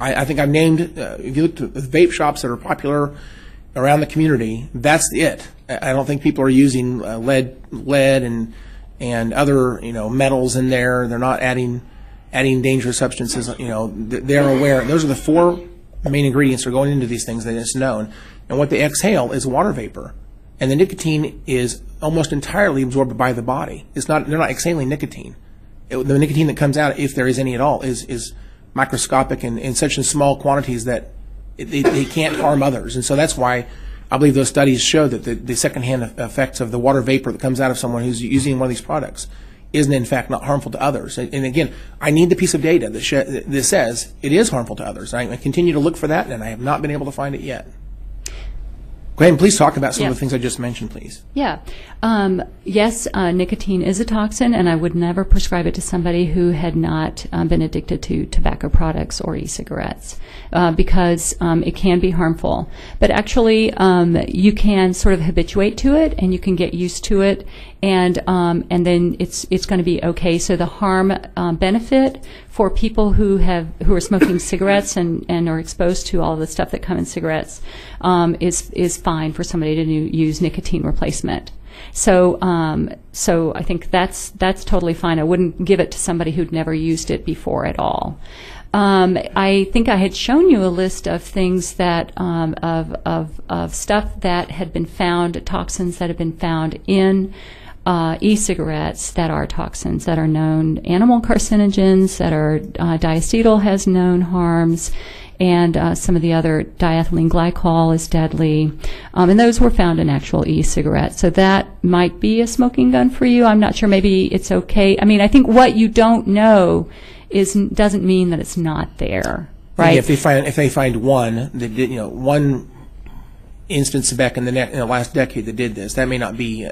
E: I think I've named. If you look at the vape shops that are popular around the community, that's it. I don't think people are using lead and other metals in there. They're not adding dangerous substances. They're aware. Those are the 4 main ingredients that are going into these things that it's known. And what they exhale is water vapor. And the nicotine is almost entirely absorbed by the body. They're not exhaling nicotine. The nicotine that comes out, if there is any at all, is microscopic and in such small quantities that they can't harm others. And so that's why I believe those studies show that the secondhand effects of the water vapor that comes out of someone who's using one of these products isn't in fact not harmful to others. And again, I need the piece of data that says it is harmful to others. I continue to look for that, and I have not been able to find it yet. Go ahead and please talk about some of the things I just mentioned, please.
C: Yeah. Yes, nicotine is a toxin, and I would never prescribe it to somebody who had not been addicted to tobacco products or e-cigarettes because it can be harmful. But actually, you can sort of habituate to it, and you can get used to it, and then it's going to be okay. So the harm benefit for people who are smoking cigarettes and are exposed to all the stuff that come in cigarettes is fine for somebody to use nicotine replacement. So I think that's totally fine. I wouldn't give it to somebody who'd never used it before at all. I think I had shown you a list of things that of stuff that had been found, toxins that have been found in e-cigarettes that are toxins that are known animal carcinogens, that are diacetyl has known harms, and some of the other diethylene glycol is deadly, and those were found in actual e-cigarettes. So that might be a smoking gun for you. I'm not sure. Maybe it's okay. I mean, I think what you don't know doesn't mean that it's not there, right?
E: Yeah, if they find one that did, one instance back in the last decade that did this, that may not be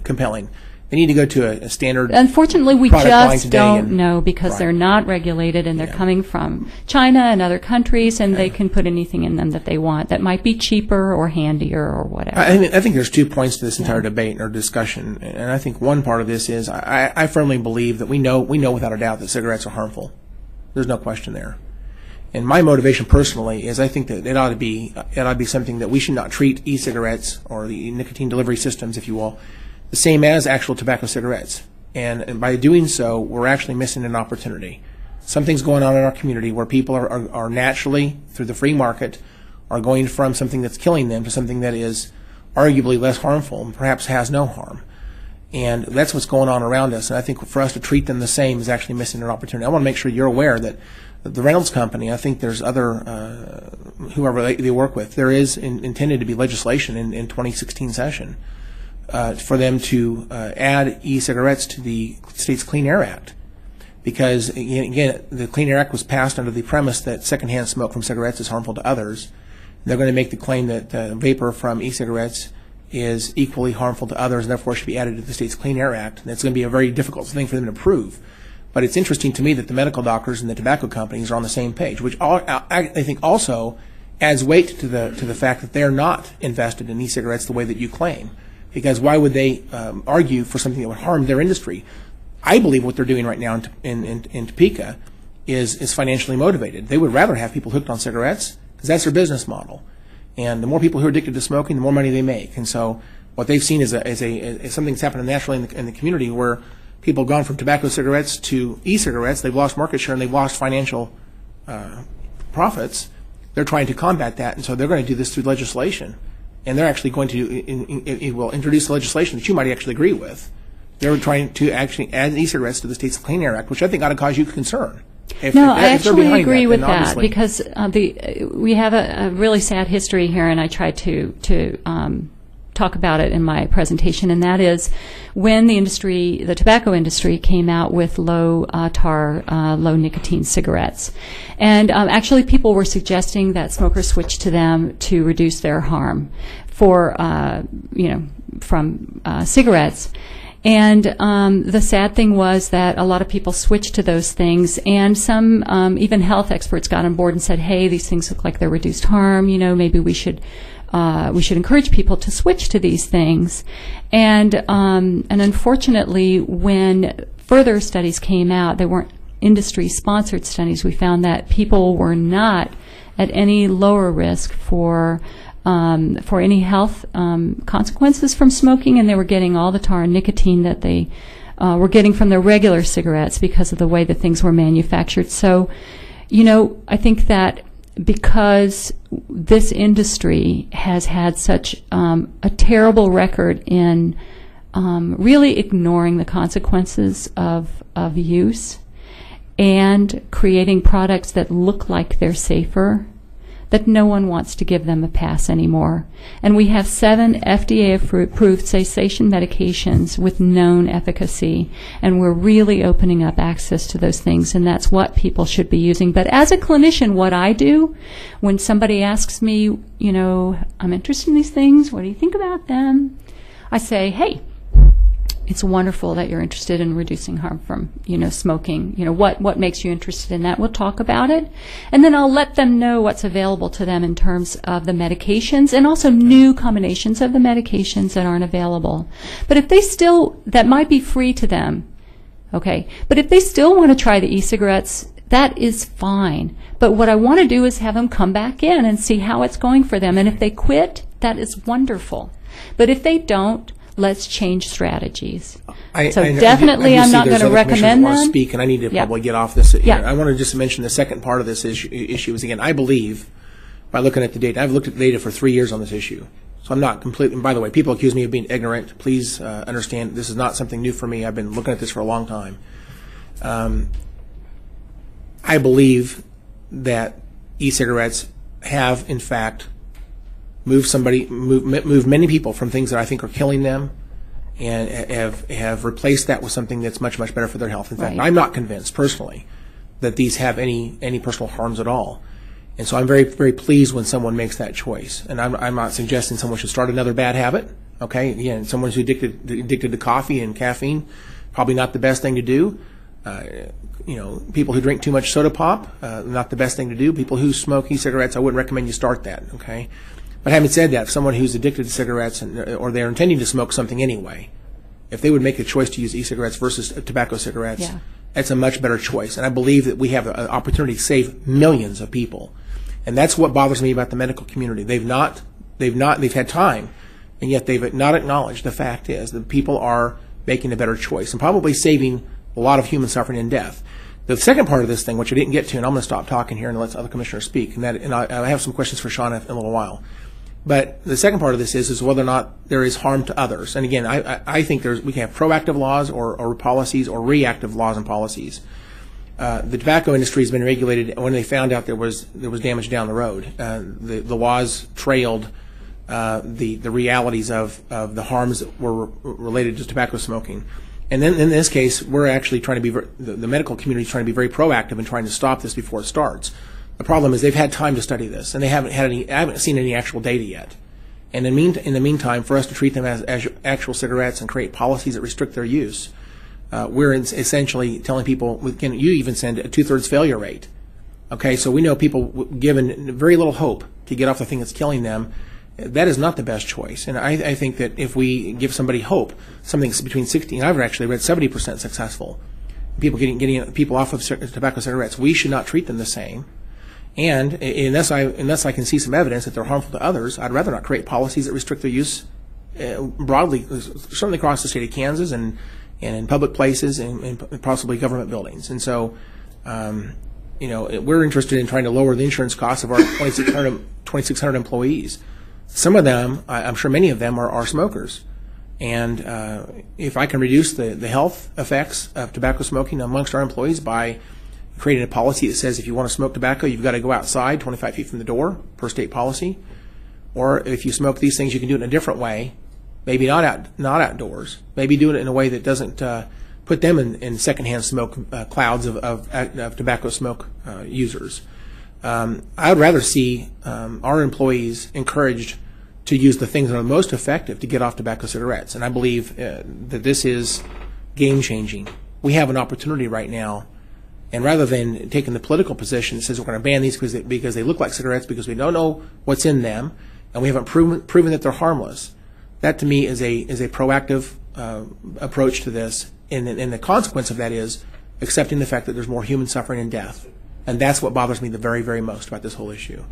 E: compelling. They need to go to a standard.
C: Unfortunately, we
E: product line
C: just
E: today
C: don't
E: and-
C: know because
E: Right.
C: they're not regulated and they're
E: Yeah.
C: coming from China and other countries, and they can put anything in them that they want that might be cheaper or handier or whatever.
E: I think there's 2 points to this entire debate or discussion, and I think one part of this is I firmly believe that we know without a doubt that cigarettes are harmful. There's no question there. And my motivation personally is I think that it ought to be something that we should not treat e-cigarettes or the nicotine delivery systems, if you will, the same as actual tobacco cigarettes. And by doing so, we're actually missing an opportunity. Something's going on in our community where people are naturally, through the free market, are going from something that's killing them to something that is arguably less harmful and perhaps has no harm. And that's what's going on around us. And I think for us to treat them the same is actually missing an opportunity. I want to make sure you're aware that the Reynolds Company, I think there's other, whoever they work with, there is intended to be legislation in 2016 session for them to add e-cigarettes to the state's Clean Air Act. Because, again, the Clean Air Act was passed under the premise that secondhand smoke from cigarettes is harmful to others. They're going to make the claim that vapor from e-cigarettes is equally harmful to others and therefore should be added to the state's Clean Air Act. And it's going to be a very difficult thing for them to prove. But it's interesting to me that the medical doctors and the tobacco companies are on the same page, which I think also adds weight to the fact that they're not invested in e-cigarettes the way that you claim. Because why would they argue for something that would harm their industry? I believe what they're doing right now in Topeka is financially motivated. They would rather have people hooked on cigarettes because that's their business model. And the more people who are addicted to smoking, the more money they make. And so what they've seen is something that's happened naturally in the community where people have gone from tobacco cigarettes to e-cigarettes. They've lost market share and they've lost financial profits. They're trying to combat that, and so they're going to do this through legislation. And they're actually going to introduce legislation that you might actually agree with. They're trying to actually add e-cigarettes to the state's Clean Air Act, which I think ought to cause you concern.
C: I actually agree with that because we have a really sad history here, and I tried to talk about it in my presentation, and that is when the tobacco industry came out with low tar, low nicotine cigarettes. And actually people were suggesting that smokers switch to them to reduce their harm from cigarettes. And the sad thing was that a lot of people switched to those things, and some even health experts got on board and said, hey, these things look like they're reduced harm, maybe we should encourage people to switch to these things. And unfortunately, when further studies came out, they weren't industry-sponsored studies, we found that people were not at any lower risk for any health consequences from smoking, and they were getting all the tar and nicotine that they were getting from their regular cigarettes because of the way that things were manufactured. So, I think that because this industry has had such a terrible record in really ignoring the consequences of use and creating products that look like they're safer, that no one wants to give them a pass anymore. And we have 7 FDA-approved cessation medications with known efficacy, and we're really opening up access to those things, and that's what people should be using. But as a clinician, what I do, when somebody asks me, I'm interested in these things, what do you think about them? I say, hey, it's wonderful that you're interested in reducing harm from, smoking. What makes you interested in that? We'll talk about it. And then I'll let them know what's available to them in terms of the medications and also new combinations of the medications that aren't available. But if they that might be free to them, okay? But if they still want to try the e-cigarettes, that is fine. But what I want to do is have them come back in and see how it's going for them. And if they quit, that is wonderful. But if they don't, let's change strategies. I'm not going to recommend them.
E: Speak, and I need to probably get off this.
C: Yeah.
E: I want to just mention the second part of this issue is, again, I believe, by looking at the data, I've looked at the data for 3 years on this issue. So I'm not completely, and by the way, people accuse me of being ignorant. Please understand this is not something new for me. I've been looking at this for a long time. I believe that e-cigarettes have, in fact, move many people from things that I think are killing them, and have replaced that with something that's much, much better for their health. In fact, I'm not convinced personally that these have any personal harms at all. And so I'm very, very pleased when someone makes that choice. And I'm not suggesting someone should start another bad habit. Okay, again, someone who's addicted to coffee and caffeine, probably not the best thing to do. People who drink too much soda pop, not the best thing to do. People who smoke e-cigarettes, I wouldn't recommend you start that. Okay, but having said that, if someone who's addicted to cigarettes or they're intending to smoke something anyway, if they would make a choice to use e-cigarettes versus tobacco cigarettes,
C: Yeah.
E: that's a much better choice. And I believe that we have an opportunity to save millions of people. And that's what bothers me about the medical community. They've had time, and yet they've not acknowledged the fact is that people are making a better choice and probably saving a lot of human suffering and death. The second part of this thing, which I didn't get to, and I'm going to stop talking here and let other commissioners speak, and I have some questions for Sean in a little while. But the second part of this is whether or not there is harm to others. And again, I think we can have proactive laws or policies or reactive laws and policies. The tobacco industry has been regulated when they found out there was damage down the road. The laws trailed the realities of the harms that were related to tobacco smoking. And then in this case, we're actually trying to be the medical community is trying to be very proactive in trying to stop this before it starts. The problem is they've had time to study this, and I haven't seen any actual data yet. And in the meantime, for us to treat them as actual cigarettes and create policies that restrict their use, we're essentially telling people, you even send a 2/3 failure rate. Okay, so we know people given very little hope to get off the thing that's killing them. That is not the best choice. And I think that if we give somebody hope, something's between 60, and I've actually read 70% successful, people getting people off of tobacco cigarettes, we should not treat them the same. And unless I can see some evidence that they're harmful to others, I'd rather not create policies that restrict their use broadly, certainly across the state of Kansas and in public places and possibly government buildings. And so, we're interested in trying to lower the insurance costs of our 2,600 employees. Some of them, I'm sure many of them are smokers. And if I can reduce the health effects of tobacco smoking amongst our employees by creating a policy that says if you want to smoke tobacco, you've got to go outside 25 feet from the door per state policy. Or if you smoke these things, you can do it in a different way, maybe not outdoors, maybe do it in a way that doesn't put them in secondhand smoke clouds of tobacco smoke users. I would rather see our employees encouraged to use the things that are most effective to get off tobacco cigarettes. And I believe that this is game-changing. We have an opportunity right now, and rather than taking the political position that says we're going to ban these because they look like cigarettes because we don't know what's in them and we haven't proven that they're harmless, that to me is a proactive approach to this. And the consequence of that is accepting the fact that there's more human suffering and death. And that's what bothers me the very, very most about this whole issue.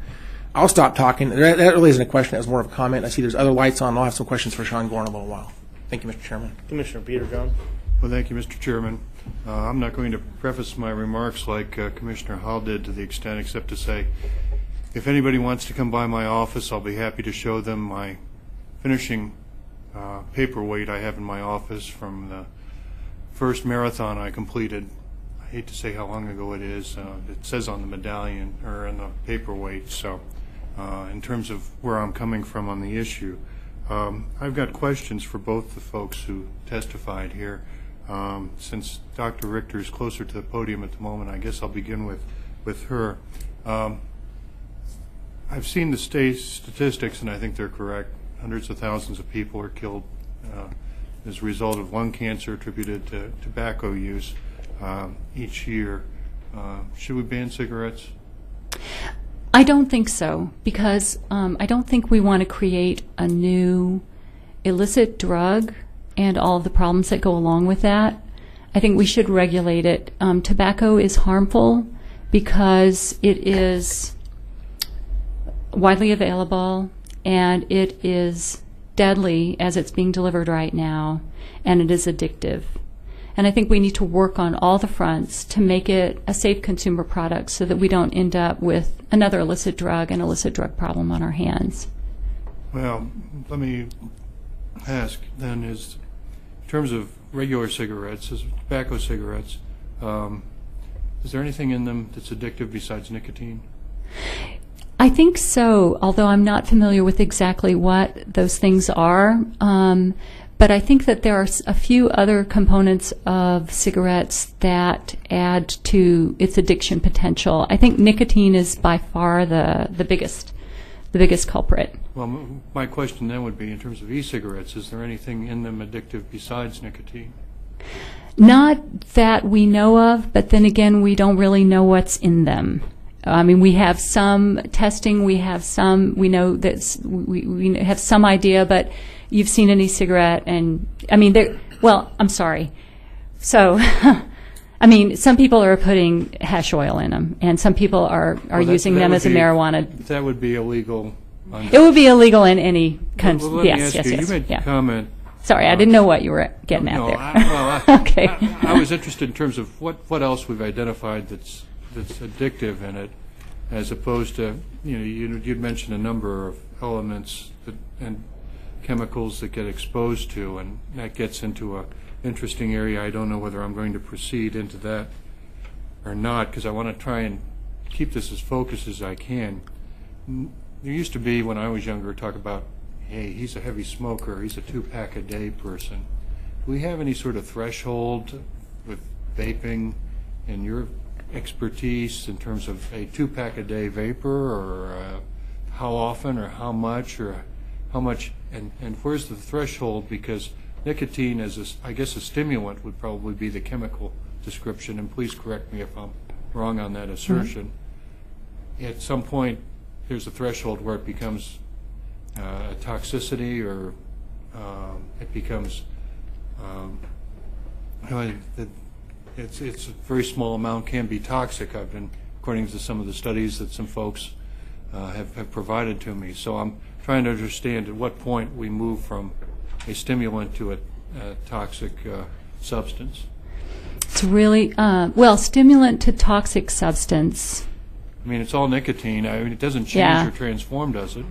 E: I'll stop talking. That really isn't a question. That was more of a comment. I see there's other lights on. I'll have some questions for Sean Gore in a little while. Thank you, Mr. Chairman.
A: Commissioner Peter Jones.
F: Well, thank you, Mr. Chairman. I'm not going to preface my remarks like Commissioner Hall did to the extent except to say if anybody wants to come by my office, I'll be happy to show them my finishing paperweight I have in my office from the first marathon I completed. I hate to say how long ago it is. It says on the medallion or in the paperweight. So in terms of where I'm coming from on the issue, I've got questions for both the folks who testified here. Since Dr. Richter is closer to the podium at the moment, I guess I'll begin with her. I've seen the state statistics, and I think they're correct. Hundreds of thousands of people are killed as a result of lung cancer attributed to tobacco use each year. Should we ban cigarettes?
C: I don't think so, because I don't think we want to create a new illicit drug and all of the problems that go along with that. I think we should regulate it. Tobacco is harmful because it is widely available and it is deadly as it's being delivered right now, and it is addictive. And I think we need to work on all the fronts to make it a safe consumer product so that we don't end up with another illicit drug and illicit drug problem on our hands.
F: Well, let me ask then, is in terms of regular cigarettes, as tobacco cigarettes, is there anything in them that's addictive besides nicotine?
C: I think so, although I'm not familiar with exactly what those things are. But I think that there are a few other components of cigarettes that add to its addiction potential. I think nicotine is by far the biggest culprit.
F: Well, my question then would be, in terms of e-cigarettes, is there anything in them addictive besides nicotine?
C: Not that we know of, but then again, we don't really know what's in them. I mean, we have some testing, we know that we have some idea, but you've seen an e-cigarette, and I mean, I'm sorry. So, I mean, some people are putting hash oil in them, and some people are using them as a marijuana.
F: That would be illegal.
C: It would be illegal in any country.
F: Well, let me ask you. You made a comment.
C: Sorry, I didn't know what you were getting at
F: No,
C: there. Okay.
F: I was interested in terms of what else we've identified that's addictive in it, as opposed to, you'd mentioned a number of elements and chemicals that get exposed to, and that gets into a interesting area. I don't know whether I'm going to proceed into that or not, because I want to try and keep this as focused as I can. There used to be, when I was younger, talk about, hey, he's a heavy smoker, he's a 2-pack-a-day person. Do we have any sort of threshold with vaping and your expertise in terms of a 2-pack-a-day vapor, or how often, or how much, and where's the threshold? Because nicotine, I guess a stimulant would probably be the chemical description, and please correct me if I'm wrong on that assertion. Mm-hmm. At some point, there's a threshold where it becomes a toxicity, or it becomes, it's a very small amount, can be toxic. I've been, according to some of the studies that some folks have provided to me. So I'm trying to understand at what point we move from a stimulant to a toxic substance.
C: It's really, stimulant to toxic substance.
F: I mean, it's all nicotine. I mean, it doesn't change or transform, does it?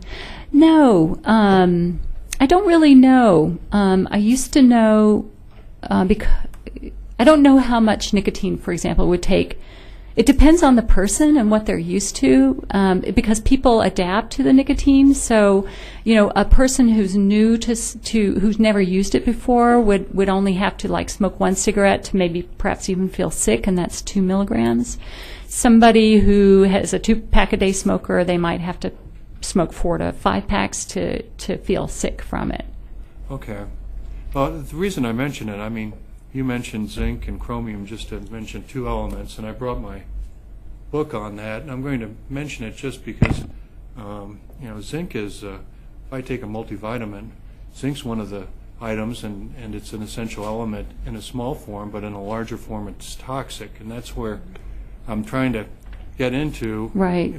C: No, I don't really know. I used to know, because I don't know how much nicotine, for example, would take. It depends on the person and what they're used to, because people adapt to the nicotine. So, a person who's new who's never used it before would only have to smoke one cigarette to maybe perhaps even feel sick, and that's 2 milligrams. Somebody who has a 2-pack-a-day smoker, they might have to smoke 4 to 5 packs to feel sick from it.
F: Okay. Well, the reason I mention it, I mean, you mentioned zinc and chromium, just to mention 2 elements, and I brought my book on that, and I'm going to mention it just because, zinc is, if I take a multivitamin, zinc's one of the items, and it's an essential element in a small form, but in a larger form it's toxic, and that's where I'm trying to get into.
C: Right.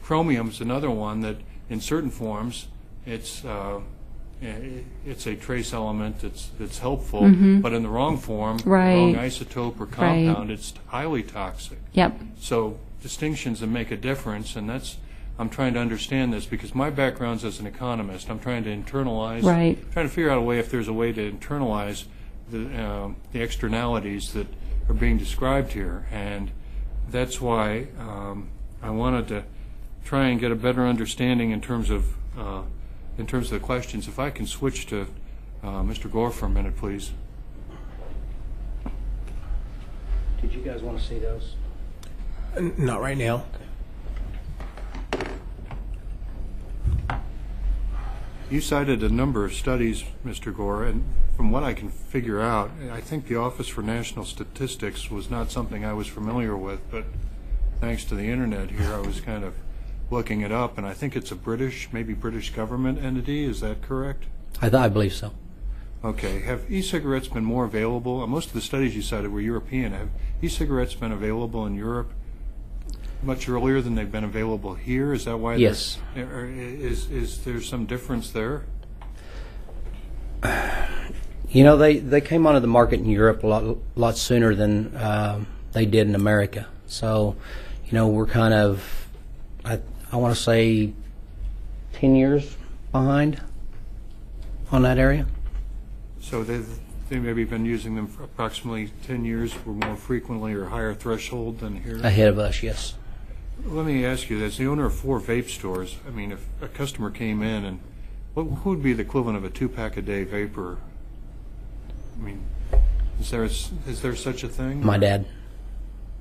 F: Chromium's another one that in certain forms it's a trace element that's helpful,
C: mm-hmm.
F: but in the wrong form,
C: right.
F: wrong isotope or compound,
C: right.
F: it's highly toxic.
C: Yep.
F: So distinctions that make a difference, and I'm trying to understand this because my background's as an economist. I'm trying to internalize,
C: right.
F: trying to figure out a way, if there's a way to internalize the externalities that are being described here, and that's why I wanted to try and get a better understanding in terms of the questions. If I can switch to Mr. Gore for a minute, please.
D: Did you guys want to see those?
E: Not right now.
F: You cited a number of studies, Mr. Gore, and from what I can figure out, I think the Office for National Statistics was not something I was familiar with, but thanks to the internet here, I was kind of looking it up, and I think it's a maybe British government entity. Is that correct?
D: I believe so.
F: Okay. Have e-cigarettes been more available? Most of the studies you cited were European. Have e-cigarettes been available in Europe much earlier than they've been available here? Is that why?
D: Yes.
F: Is there some difference there?
D: They came onto the market in Europe a lot sooner than they did in America. So, we're kind of, I want to say 10 years behind on that area.
F: So they've maybe been using them for approximately 10 years, or more frequently, or higher threshold than here?
D: Ahead of us, yes.
F: Let me ask you, as the owner of 4 vape stores, I mean, if a customer came in, and who would be the equivalent of a 2-pack-a-day vapor? I mean, is there such a thing?
D: My dad.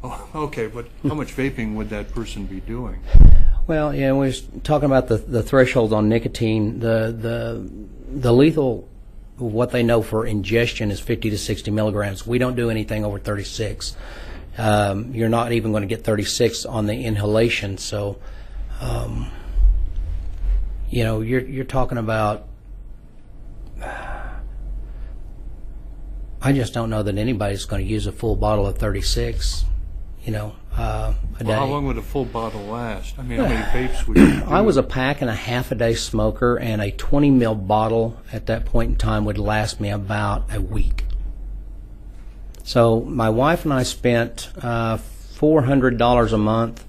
F: Oh, okay, but how much vaping would that person be doing?
D: Well, yeah, we was talking about the thresholds on nicotine. The lethal, what they know for ingestion is 50 to 60 milligrams. We don't do anything over 36. You're not even going to get 36 on the inhalation. So, you know, you're talking about. I just don't know that anybody's going to use a full bottle of 36. You know, a day.
F: Well, how long would a full bottle last? I mean, how many vapes would you do?
D: I was a pack and a half a day smoker, and a 20 ml bottle at that point in time would last me about a week. So my wife and I spent $400 a month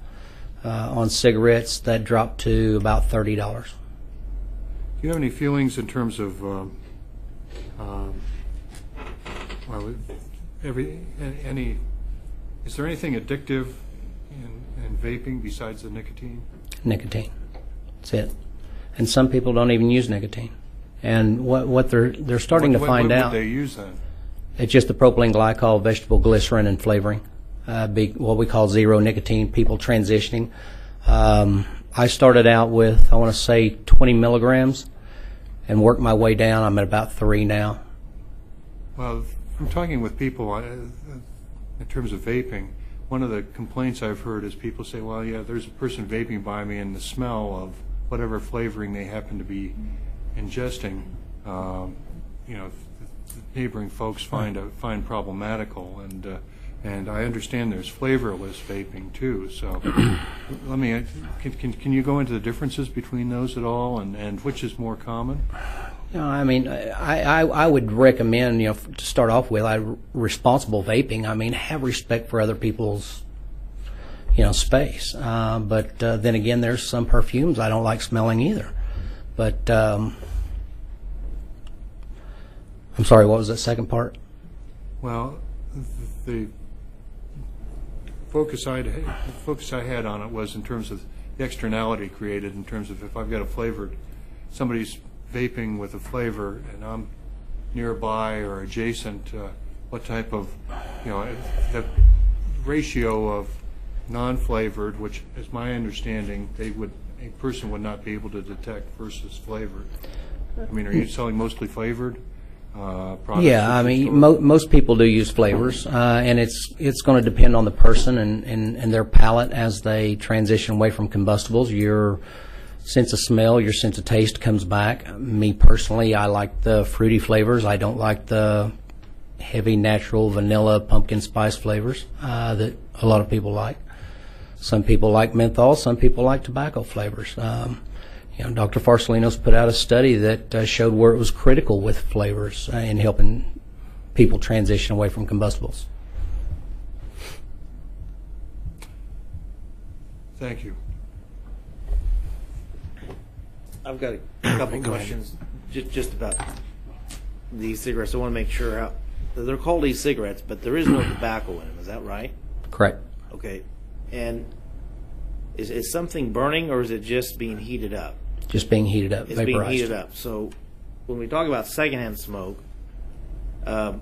D: on cigarettes. That dropped to about $30.
F: Do you have any feelings in terms of is there anything addictive in vaping besides the nicotine?
D: Nicotine. That's it. And some people don't even use nicotine. And what they're starting to find out.
F: What would they use then?
D: It's just the propylene glycol, vegetable glycerin, and flavoring. What we call zero nicotine, people transitioning. I started out with, I want to say, 20 milligrams and worked my way down. I'm at about 3 now.
F: Well, from talking with people in terms of vaping, one of the complaints I've heard is people say, well, yeah, there's a person vaping by me, and the smell of whatever flavoring they happen to be ingesting, you know, neighboring folks find problematical, and I understand there's flavorless vaping too. So, let me can you go into the differences between those at all, and which is more common?
D: You know, I mean, I would recommend, you know, to start off with, responsible vaping. I mean, have respect for other people's, you know, space. But then again, there's some perfumes I don't like smelling either. But I'm sorry, what was that second part?
F: Well, the focus I had on it was in terms of the externality created, in terms of if I've got a flavored, somebody's vaping with a flavor and I'm nearby or adjacent, what type of, you know, the ratio of non-flavored, which is my understanding, a person would not be able to detect versus flavored. I mean, are you selling mostly flavored products?
D: Yeah, I mean, most people do use flavors, and it's going to depend on the person and their palate as they transition away from combustibles. Your sense of smell, your sense of taste comes back. Me personally, I like the fruity flavors. I don't like the heavy natural vanilla pumpkin spice flavors that a lot of people like. Some people like menthol. Some people like tobacco flavors. You know, Dr. Farsalinos put out a study that showed where it was critical with flavors in helping people transition away from combustibles.
F: Thank you.
A: I've got a couple questions just about these cigarettes. I want to make sure they're called e-cigarettes, but there is no tobacco in them. Is that right?
D: Correct.
A: Okay. And is something burning, or is it just being heated up?
D: Just being heated up,
A: It's
D: vaporized.
A: being heated up. So when we talk about secondhand smoke, I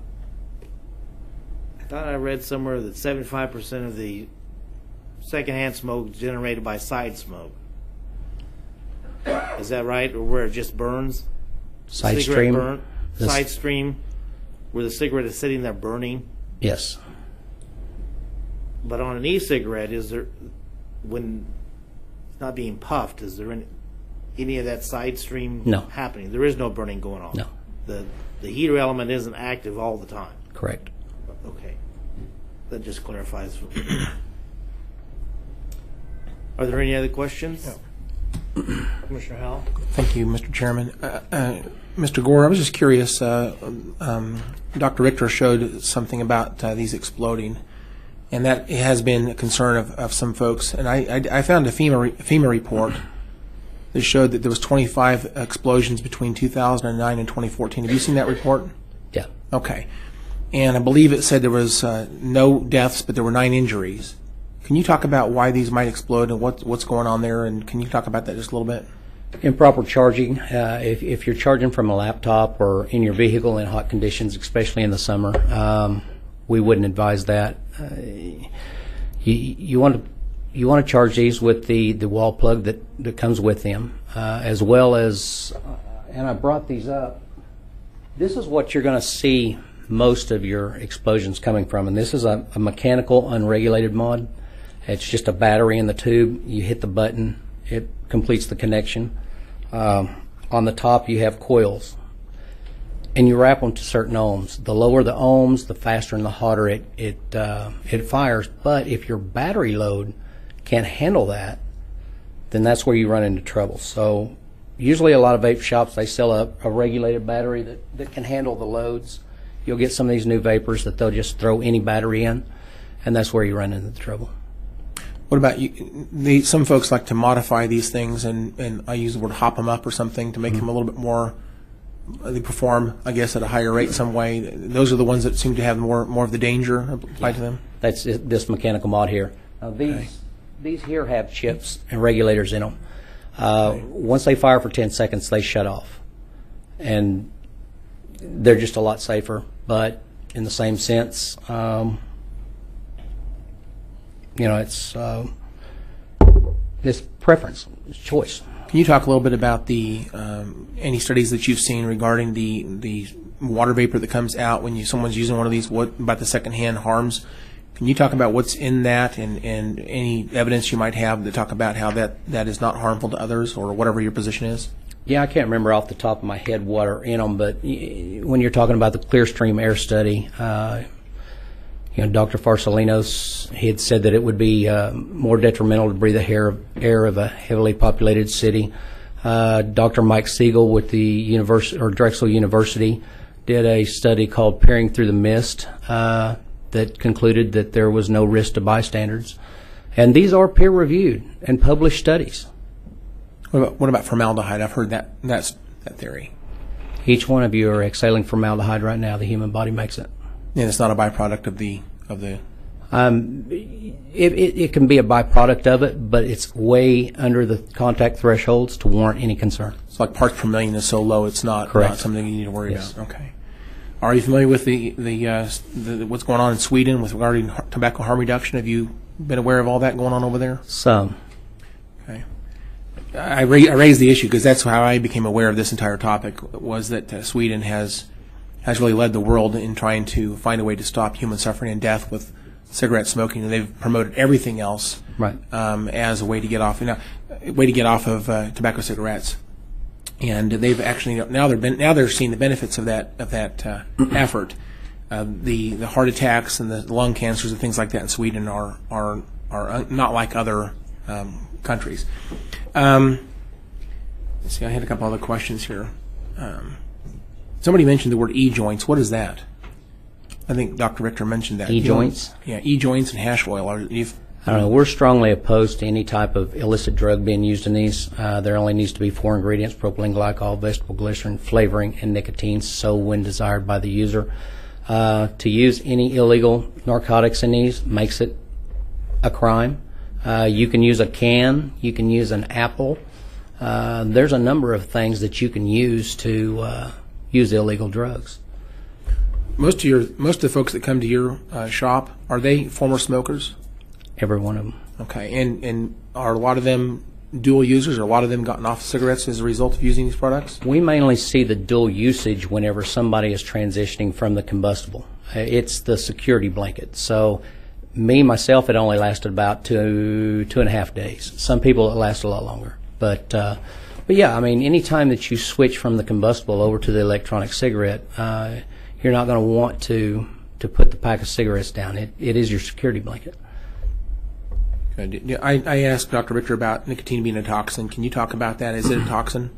A: thought I read somewhere that 75% of the secondhand smoke is generated by side smoke. Is that right? Or where it just burns?
D: Side
A: Cigarette
D: stream.
A: burn, side stream, where the cigarette is sitting there burning.
D: Yes.
A: But on an e-cigarette, is there, when it's not being puffed, is there any of that side stream
D: No.
A: happening? There is no burning going on.
D: No.
A: The heater element isn't active all the time.
D: Correct.
A: Okay. That just clarifies. Are there any other questions?
E: No.
A: Commissioner Howell?
E: Thank you, Mr. Chairman. Mr. Gore, I was just curious. Dr. Richter showed something about these exploding, and that has been a concern of some folks. And I found a FEMA report that showed that there was 25 explosions between 2009 and 2014. Have you seen that report?
D: Yeah.
E: Okay. And I believe it said there was no deaths, but there were 9 injuries. Can you talk about why these might explode and what's going on there? And can you talk about that just a little bit?
D: Improper charging. If you're charging from a laptop or in your vehicle in hot conditions, especially in the summer, we wouldn't advise that. You want you want to charge these with the wall plug that comes with them, as well as, and I brought these up. This is what you're going to see most of your explosions coming from, and this is a mechanical unregulated mod. It's just a battery in the tube. You hit the button, it completes the connection. On the top you have coils, and you wrap them to certain ohms. The lower the ohms, the faster and the hotter it fires. But if your battery load can't handle that, then that's where you run into trouble. So usually a lot of vape shops, they sell a regulated battery that can handle the loads. You'll get some of these new vapors that they'll just throw any battery in, and that's where you run into the trouble.
E: What about you? Some folks like to modify these things, and I use the word hop them up or something to make them a little bit more. They perform, I guess, at a higher rate some way. Those are the ones that seem to have more of the danger applied to them.
D: That's this mechanical mod here. Now these here have chips and regulators in them. Once they fire for 10 seconds, they shut off, and they're just a lot safer. But in the same sense, it's preference, it's choice.
E: Can you talk a little bit about the any studies that you've seen regarding the water vapor that comes out when someone's using one of these? What about the secondhand harms? Can you talk about what's in that and any evidence you might have to talk about how that is not harmful to others, or whatever your position is?
D: Yeah, I can't remember off the top of my head what are in them, but when you're talking about the Clearstream air study, Dr. Farsalinos, he had said that it would be more detrimental to breathe the air of a heavily populated city. Dr. Mike Siegel with the Drexel University did a study called Peering Through the Mist that concluded that there was no risk to bystanders. And these are peer-reviewed and published studies.
E: What about formaldehyde? I've heard that's that theory.
D: Each one of you are exhaling formaldehyde right now. The human body makes it.
E: And it's not a byproduct of the.
D: It can be a byproduct of it, but it's way under the contact thresholds to warrant any concern.
E: It's like parts per million is so low, it's not something you need to worry about. Okay. Are you familiar with the what's going on in Sweden with regarding tobacco harm reduction? Have you been aware of all that going on over there?
D: Some.
E: Okay. I raised the issue because that's how I became aware of this entire topic, was that Sweden has really led the world in trying to find a way to stop human suffering and death with cigarette smoking, and they've promoted everything else as a way to get off of tobacco cigarettes. And they've actually now they're seeing the benefits of that effort. The heart attacks and the lung cancers and things like that in Sweden are not like other countries. Let's see, I had a couple other questions here. Somebody mentioned the word e-joints. What is that? I think Dr. Richter mentioned that.
D: E-joints?
E: Yeah, e-joints and hash oil.
D: I don't know. We're strongly opposed to any type of illicit drug being used in these. There only needs to be 4 ingredients: propylene glycol, vegetable glycerin, flavoring, and nicotine, so when desired by the user. To use any illegal narcotics in these makes it a crime. You can use a can. You can use an apple. There's a number of things that you can use to use illegal drugs.
E: Most of the folks that come to your shop, are they former smokers?
D: Every one of them.
E: Okay, and are a lot of them dual users, or a lot of them gotten off cigarettes as a result of using these products?
D: We mainly see the dual usage whenever somebody is transitioning from the combustible. It's the security blanket. So myself, it only lasted about two and a half days. Some people it lasts a lot longer. But yeah, I mean, any time that you switch from the combustible over to the electronic cigarette, you're not going to want to put the pack of cigarettes down. It is your security blanket.
E: Good. I asked Dr. Richter about nicotine being a toxin. Can you talk about that? Is it a toxin?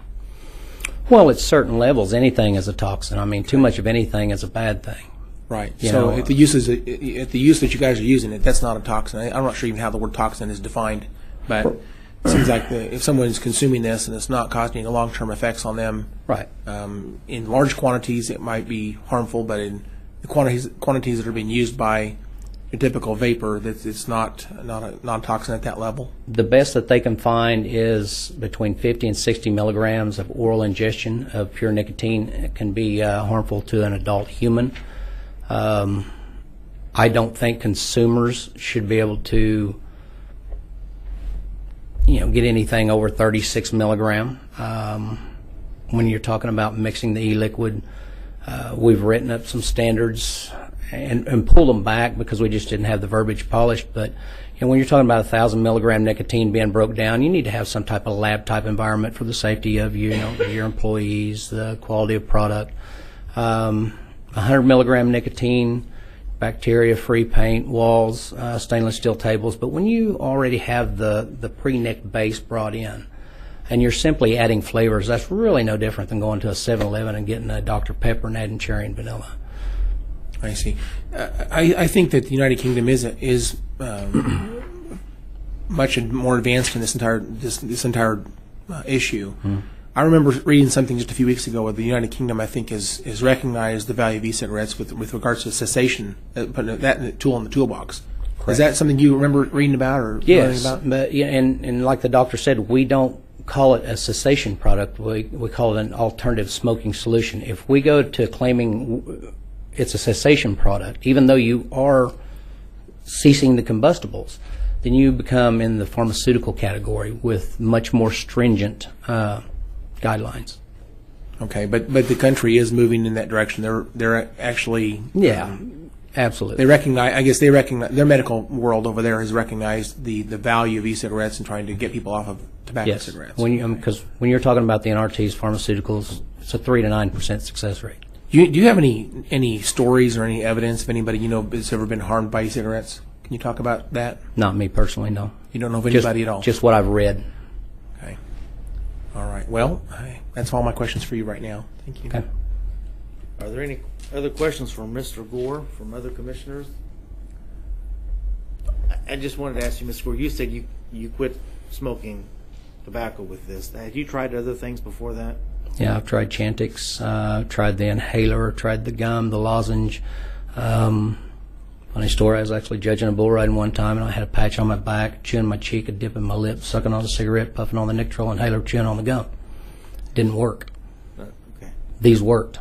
D: Well, at certain levels, anything is a toxin. I mean, too much of anything is a bad thing.
E: Right. So at the use that you guys are using it, that's not a toxin. I'm not sure even how the word toxin is defined, but it seems like if someone's consuming this and it's not causing any long-term effects on them,
D: right?
E: In large quantities, it might be harmful, but in the quantities that are being used by a typical vapor, that it's not a non-toxin at that level. The
D: best that they can find is between 50 and 60 milligrams of oral ingestion of pure nicotine. It can be harmful to an adult human. I don't think consumers should be able to get anything over 36 milligram. When you're talking about mixing the e-liquid, we've written up some standards and pulled them back because we just didn't have the verbiage polished. But when you're talking about 1,000 milligram nicotine being broke down, you need to have some type of lab type environment for the safety of your employees, the quality of product. 100 milligram nicotine, bacteria-free paint, walls, stainless steel tables. But when you already have the pre-nic base brought in, and you're simply adding flavors, that's really no different than going to a 7-Eleven and getting a Dr. Pepper and adding cherry and vanilla.
E: I see. I think that the United Kingdom is much more advanced in this entire issue. I remember reading something just a few weeks ago where the United Kingdom, I think, is recognized the value of e-cigarettes with regards to cessation, putting that tool in the toolbox. Correct. Is that something you remember reading about or learning about?
D: But and like the doctor said, we don't call it a cessation product. We call it an alternative smoking solution. If we go to claiming it's a cessation product, even though you are ceasing the combustibles, then you become in the pharmaceutical category with much more stringent guidelines.
E: Okay, but the country is moving in that direction. They're actually
D: absolutely.
E: They recognize. I guess they recognize. Their medical world over there has recognized the value of e-cigarettes and trying to get people off of tobacco cigarettes.
D: Because when you're talking about the NRTs, pharmaceuticals, it's a 3 to 9% success rate.
E: Do you have any stories or any evidence of anybody that's ever been harmed by e-cigarettes? Can you talk about that?
D: Not me personally, no.
E: You don't know of anybody at all?
D: Just what I've read.
E: Okay. All right. Well, that's all my questions for you right now. Thank you.
D: Okay.
A: Are there any other questions from Mr. Gore, from other commissioners? I just wanted to ask you, Mr. Gore, you said you quit smoking tobacco with this. Had you tried other things before that?
D: Yeah, I've tried Chantix, tried the inhaler, tried the gum, the lozenge. Funny story, I was actually judging a bull riding one time, and I had a patch on my back, chewing my cheek, a dip in my lip, sucking on a cigarette, puffing on the Nicotral inhaler, chewing on the gum. Didn't work.
A: Okay.
D: These worked.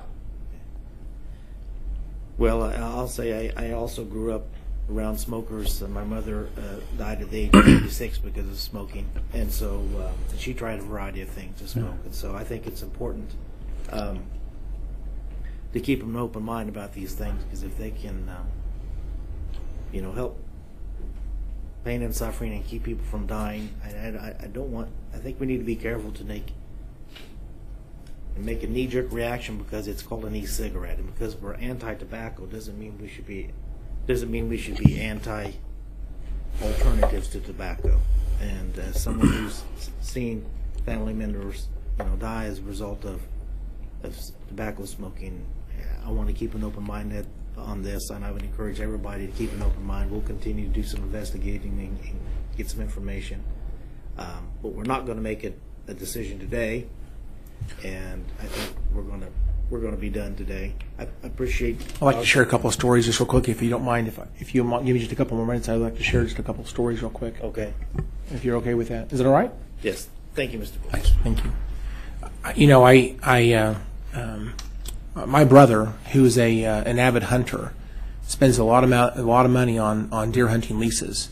A: Well, I'll say I also grew up around smokers. My mother died at the age of 86 because of smoking, and so she tried a variety of things to smoke. And so I think it's important to keep an open mind about these things, because if they can, help pain and suffering and keep people from dying, I don't want. I think we need to be careful to make a knee-jerk reaction because it's called an e-cigarette, and because we're anti-tobacco doesn't mean we should be anti-alternatives to tobacco. And as someone who's seen family members, die as a result of tobacco smoking, I want to keep an open mind on this, and I would encourage everybody to keep an open mind. We'll continue to do some investigating and get some information, but we're not going to make a decision today. And I think we're going to be done today. I appreciate.
E: I'd like to share a couple of stories just real quick, if you don't mind. If you give me just a couple more minutes, I'd like to share just a couple of stories real quick.
A: Okay.
E: If you're okay with that, is it all right?
A: Yes. Thank you, Mr. Bush.
E: Thank you. My brother, who's an avid hunter, spends a lot of money on deer hunting leases,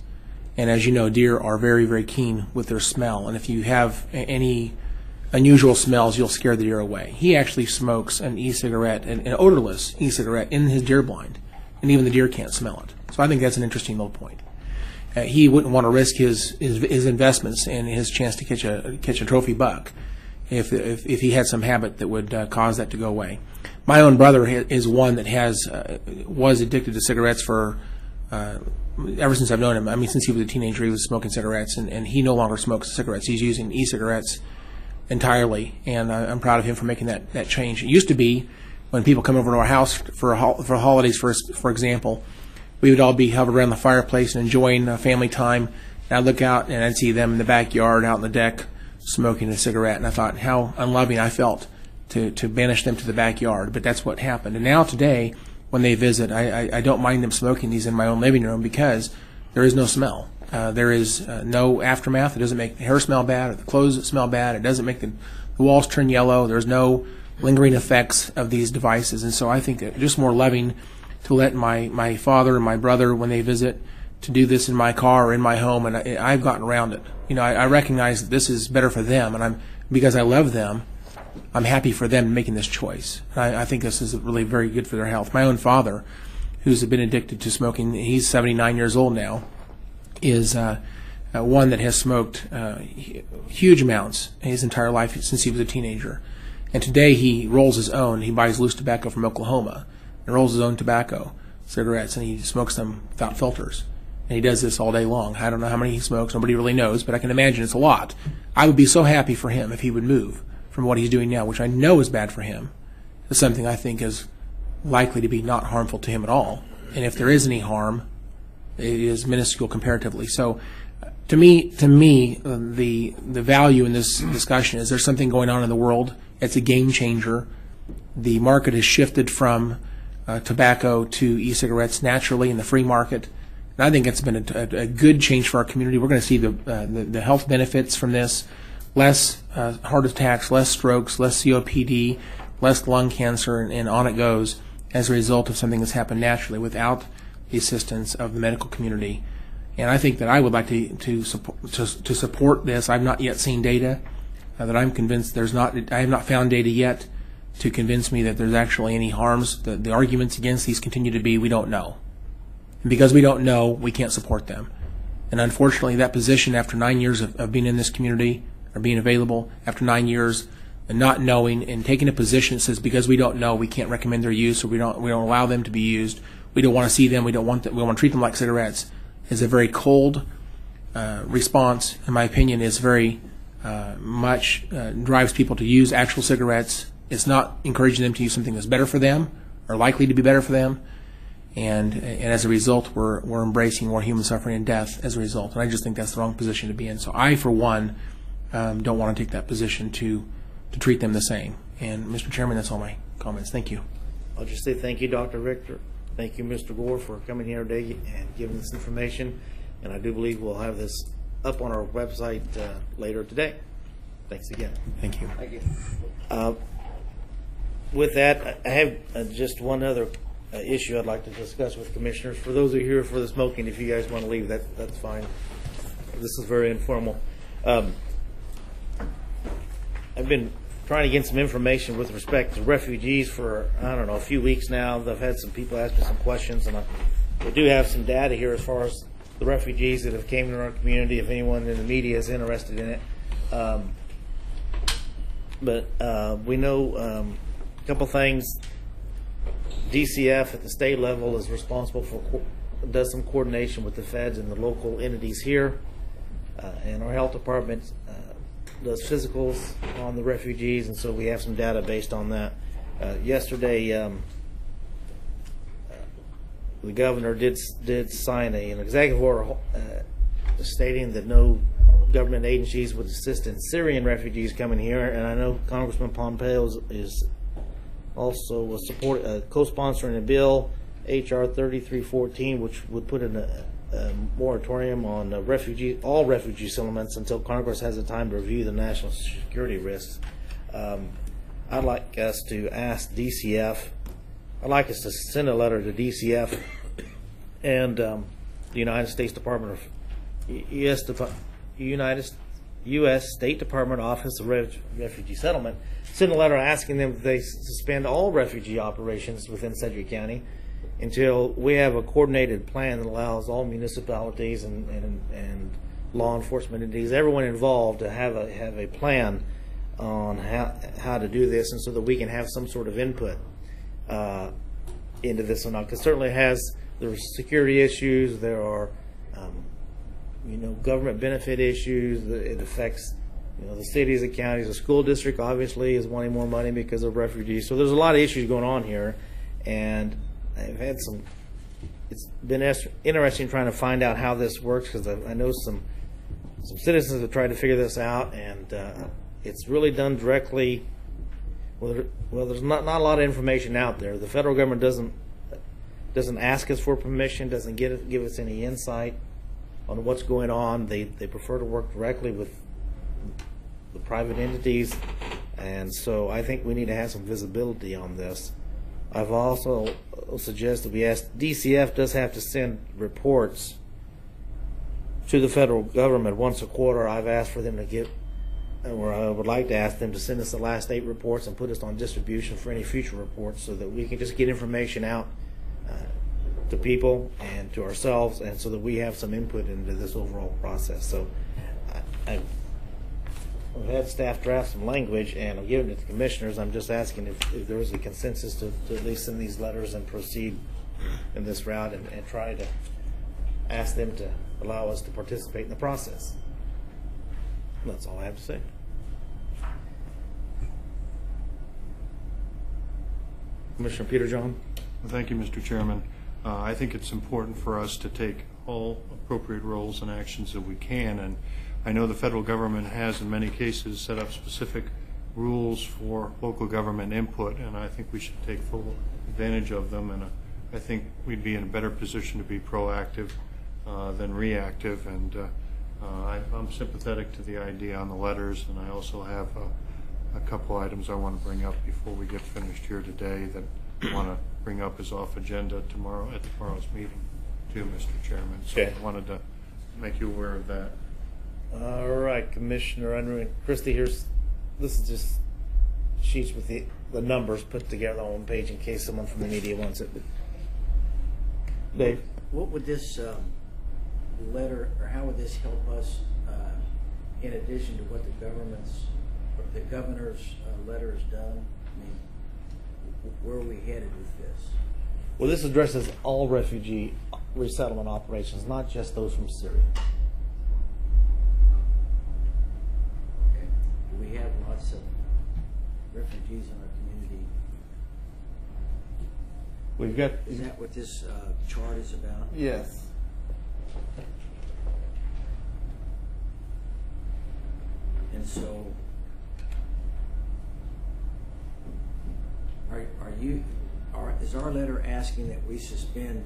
E: and as you know, deer are very, very keen with their smell, and if you have any unusual smells, you'll scare the deer away. He actually smokes an e-cigarette, an odorless e-cigarette, in his deer blind, and even the deer can't smell it. So I think that's an interesting little point. He wouldn't want to risk his investments and his chance to catch a trophy buck if he had some habit that would cause that to go away. My own brother is one that was addicted to cigarettes for ever since I've known him. I mean, since he was a teenager, he was smoking cigarettes, and he no longer smokes cigarettes. He's using e-cigarettes entirely, and I'm proud of him for making that change. It used to be when people come over to our house for holidays, for example, we would all be huddled around the fireplace and enjoying family time, and I'd look out and I'd see them in the backyard, out on the deck, smoking a cigarette, and I thought how unloving I felt to banish them to the backyard, but that's what happened. And now today, when they visit, I don't mind them smoking these in my own living room because there is no smell. There is no aftermath. It doesn't make the hair smell bad or the clothes smell bad. It doesn't make the walls turn yellow. There's no lingering effects of these devices. And so I think it's just more loving to let my father and my brother, when they visit, to do this in my car or in my home. And I've gotten around it. I recognize that this is better for them, and because I love them, I'm happy for them making this choice. And I think this is really very good for their health. My own father, who's been addicted to smoking, he's 79 years old now, is one that has smoked huge amounts his entire life since he was a teenager. And today he rolls his own. He buys loose tobacco from Oklahoma and rolls his own tobacco, cigarettes, and he smokes them without filters. And he does this all day long. I don't know how many he smokes. Nobody really knows, but I can imagine it's a lot. I would be so happy for him if he would move from what he's doing now, which I know is bad for him, to something I think is likely to be not harmful to him at all. And if there is any harm, it is minuscule comparatively. So to me, the value in this discussion is there's something going on in the world. It's a game changer. The market has shifted from tobacco to e-cigarettes naturally in the free market. And I think it's been a good change for our community. We're going to see the health benefits from this. Less heart attacks, less strokes, less COPD, less lung cancer, and on it goes as a result of something that's happened naturally without the assistance of the medical community. And I think that I would like to support this. I've not yet seen data that I'm convinced there's not. I have not found data yet to convince me that there's actually any harms. The arguments against these continue to be we don't know. And because we don't know, we can't support them. And unfortunately, that position after 9 years of being in this community, or being available, after 9 years, and not knowing and taking a position that says because we don't know, we can't recommend their use, or we don't allow them to be used, we don't want to see them, we want to treat them like cigarettes, is a very cold response. In my opinion, is very much drives people to use actual cigarettes. It's not encouraging them to use something that's better for them or likely to be better for them. And as a result, we're embracing more human suffering and death as a result. And I just think that's the wrong position to be in. So I, for one, don't want to take that position to treat them the same. And Mr. Chairman, that's all my comments. Thank you.
A: I'll just say thank you, Dr. Richter. Thank you, Mr. Gore, for coming here today and giving this information. And I do believe we'll have this up on our website later today. Thanks again.
E: Thank you.
D: Thank you.
A: With that, I have just one other issue I'd like to discuss with commissioners. For those who are here for the smoking, if you guys want to leave, that's fine. This is very informal. I've been trying to get some information with respect to refugees for, I don't know, a few weeks now. I've had some people ask me some questions, and we do have some data here as far as the refugees that have came to our community, if anyone in the media is interested in it. But we know a couple things. DCF at the state level is responsible for, does some coordination with the feds and the local entities here. And our health department does physicals on the refugees, and so we have some data based on that. Yesterday, the governor did sign an executive order stating that no government agencies would assist in Syrian refugees coming here, and I know Congressman Pompeo is also co-sponsoring a bill, H.R. 3314, which would put in a moratorium on all refugee settlements until Congress has the time to review the national security risks. I'd like us to ask DCF. I'd like us to send a letter to DCF and the United States Department of U.S. State Department Office of Refugee Settlement. Send a letter asking them if they suspend all refugee operations within Sedgwick County until we have a coordinated plan that allows all municipalities and law enforcement entities, everyone involved, to have a plan on how to do this, and so that we can have some sort of input into this or not. Because certainly there's security issues, there are government benefit issues. It affects the cities, the counties, the school district obviously is wanting more money because of refugees. So there's a lot of issues going on here, and I've had it's been interesting trying to find out how this works, because I know some citizens have tried to figure this out, and it's really done directly. Well, there's not a lot of information out there. The federal government doesn't ask us for permission, doesn't give us any insight on what's going on. They prefer to work directly with the private entities, and so I think we need to have some visibility on this. I've also suggested we ask DCF does have to send reports to the federal government once a quarter. I've asked for them to get, or I would like to ask them to send us the last 8 reports and put us on distribution for any future reports, so that we can just get information out to people and to ourselves, and so that we have some input into this overall process. So I've had staff draft some language, and I'm giving it to commissioners. I'm just asking if there is a consensus to at least send these letters and proceed in this route, and try to ask them to allow us to participate in the process. That's all I have to say. Commissioner Peter John.
F: Well, thank you, Mr. Chairman. I think it's important for us to take all appropriate roles and actions that we can, and I know the federal government has in many cases set up specific rules for local government input, and I think we should take full advantage of them, and I think we'd be in a better position to be proactive than reactive, and I'm sympathetic to the idea on the letters, and I also have a couple items I want to bring up before we get finished here today that I want to bring up as off agenda at tomorrow's meeting too, Mr. Chairman. So
A: Okay.
F: I wanted to make you aware of that.
A: All right, Commissioner Unruh. Christie, this is just sheets with the numbers put together on one page in case someone from the media wants it. Dave?
G: What would this letter, or how would this help us in addition to what the governor's letter has done? I mean, where are we headed with this?
A: Well, this addresses all refugee resettlement operations, not just those from Syria.
G: Okay. We have lots of refugees in our community.
A: We've got.
G: Is that what this chart is about?
A: Yes.
G: And so, is our letter asking that we suspend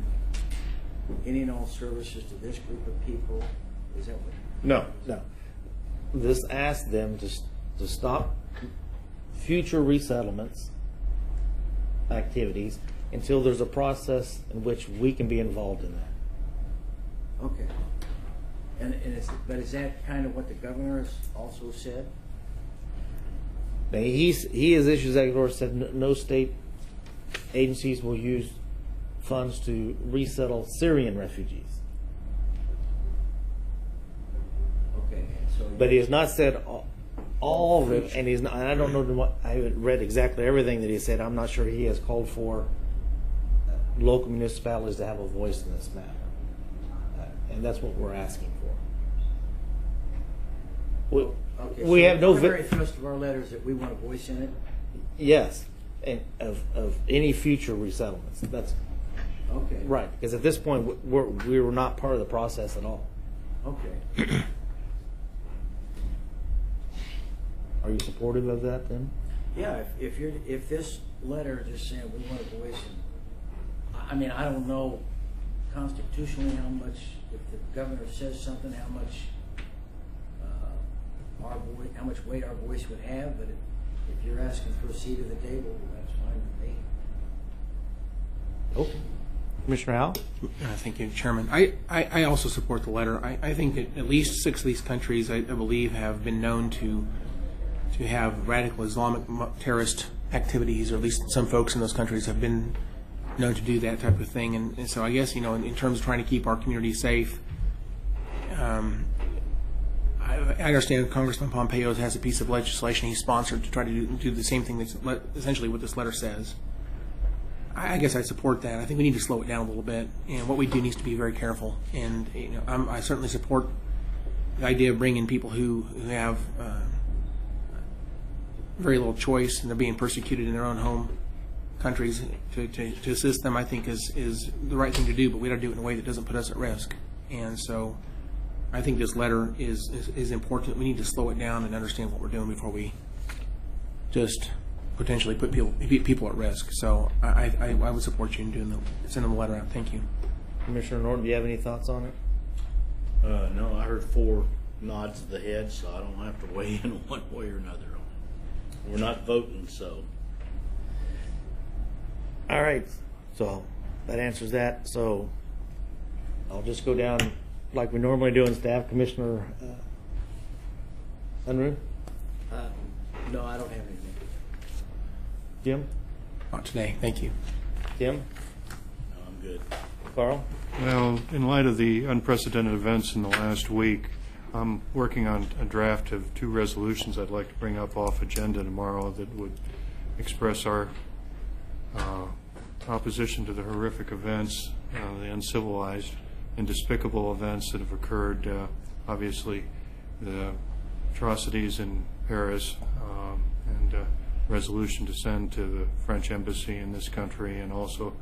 G: any and all services to this group of people? Is that what?
A: No. This asks them to stop future resettlements activities until there's a process in which we can be involved in that.
G: Okay. But is that kind of what the governor has also said?
A: Now, he has issued executive order said no state agencies will use funds to resettle Syrian refugees.
G: Okay. So.
A: But he has not said all of it, and he's not. And I don't know what I haven't read exactly everything that he said. I'm not sure he has called for local municipalities to have a voice in this matter, and that's what we're asking for.
G: Okay,
A: We
G: so
A: have no.
G: The primary thrust of our letter is that we want a voice in it.
A: Yes, and of any future resettlements. That's
G: Okay.
A: right. Because at this point, we were not part of the process at all.
G: Okay.
A: Are you supportive of that then?
G: Yeah. If this letter is just saying we want a voice in, I mean, I don't know constitutionally how much, if the governor says something, how much how much weight our voice would have, but if you're asking for a seat at the table, that's fine with me.
A: Okay. Commissioner Howell?
E: Thank you, Chairman. I also support the letter. I think that at least 6 of these countries, I believe, have been known to have radical Islamic terrorist activities, or at least some folks in those countries have been known to do that type of thing. And so I guess, in terms of trying to keep our community safe, I understand Congressman Pompeo has a piece of legislation he sponsored to try to do the same thing that's essentially what this letter says. I guess I support that. I think we need to slow it down a little bit, and what we do needs to be very careful. And I certainly support the idea of bringing people who have very little choice and they're being persecuted in their own home countries to assist them. I think is the right thing to do, but we got to do it in a way that doesn't put us at risk. And so I think this letter is important. We need to slow it down and understand what we're doing before we just potentially put people at risk. So I would support you in sending the letter out. Thank you.
A: Commissioner Norton, do you have any thoughts on it?
H: No, I heard 4 nods of the head, so I don't have to weigh in one way or another on it. We're not voting, so.
A: All right. So that answers that. So I'll just go down like we normally do in staff, Commissioner Unruh?
G: No, I don't have anything.
A: Jim?
E: Not today. Thank you.
A: Tim?
H: No, I'm good.
A: Carl?
F: Well, in light of the unprecedented events in the last week, I'm working on a draft of 2 resolutions I'd like to bring up off agenda tomorrow that would express our opposition to the horrific events, the uncivilized and despicable events that have occurred. Obviously, the atrocities in Paris and a resolution to send to the French embassy in this country, and also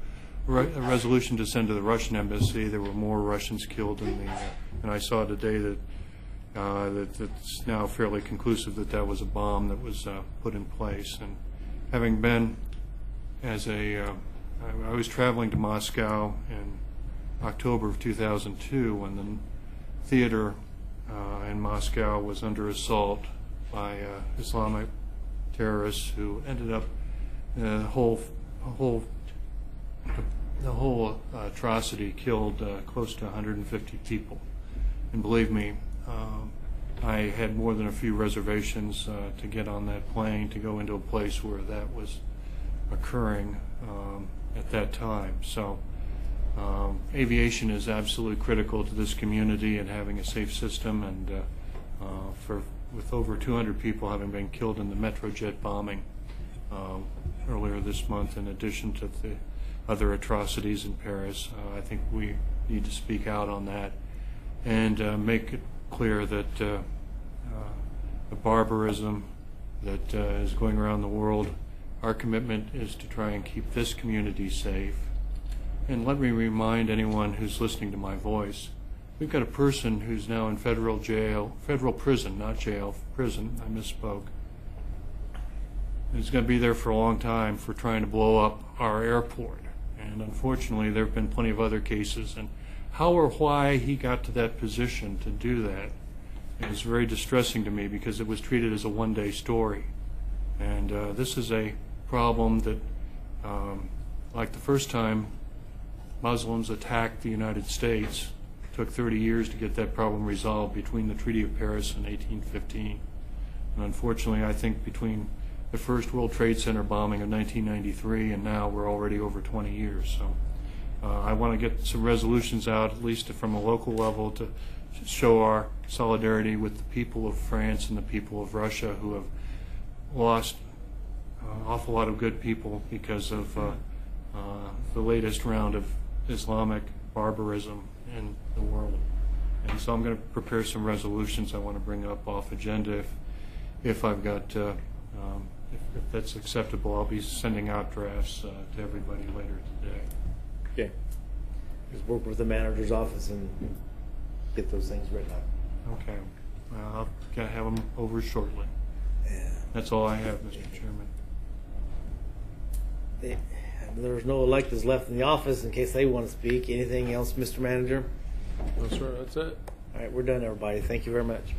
F: a resolution to send to the Russian embassy. There were more Russians killed in the, and I saw today that it's now fairly conclusive that that was a bomb that was put in place. And having been as a, I was traveling to Moscow in October of 2002 when the theater in Moscow was under assault by Islamic terrorists who ended up the whole atrocity killed close to 150 people. And believe me, I had more than a few reservations to get on that plane to go into a place where that was occurring at that time. So aviation is absolutely critical to this community and having a safe system, and with over 200 people having been killed in the Metrojet bombing earlier this month, in addition to the other atrocities in Paris, I think we need to speak out on that and make it clear that the barbarism that is going around the world, our commitment is to try and keep this community safe. And let me remind anyone who's listening to my voice, we've got a person who's now in federal prison, not jail, prison, I misspoke. He's going to be there for a long time for trying to blow up our airport. And unfortunately, there have been plenty of other cases. And how or why he got to that position to do that is very distressing to me, because it was treated as a one-day story. And this is a problem that, like the first time Muslims attacked the United States, took 30 years to get that problem resolved between the Treaty of Paris in 1815. And unfortunately, I think between the first World Trade Center bombing of 1993 and now, we're already over 20 years. So I want to get some resolutions out, at least from a local level, to show our solidarity with the people of France and the people of Russia, who have lost an awful lot of good people because of the latest round of Islamic barbarism in the world. And so I'm going to prepare some resolutions I want to bring up off agenda. If I've got, if that's acceptable, I'll be sending out drafts to everybody later today.
A: Okay. Just work with the manager's office and get those things written up.
F: Okay. I'll have them over shortly.
A: Yeah.
F: That's all I have, Mr. Chairman.
A: There's no electeds left in the office in case they want to speak. Anything else, Mr. Manager?
B: No, sir, that's it.
A: All right, we're done, everybody. Thank you very much.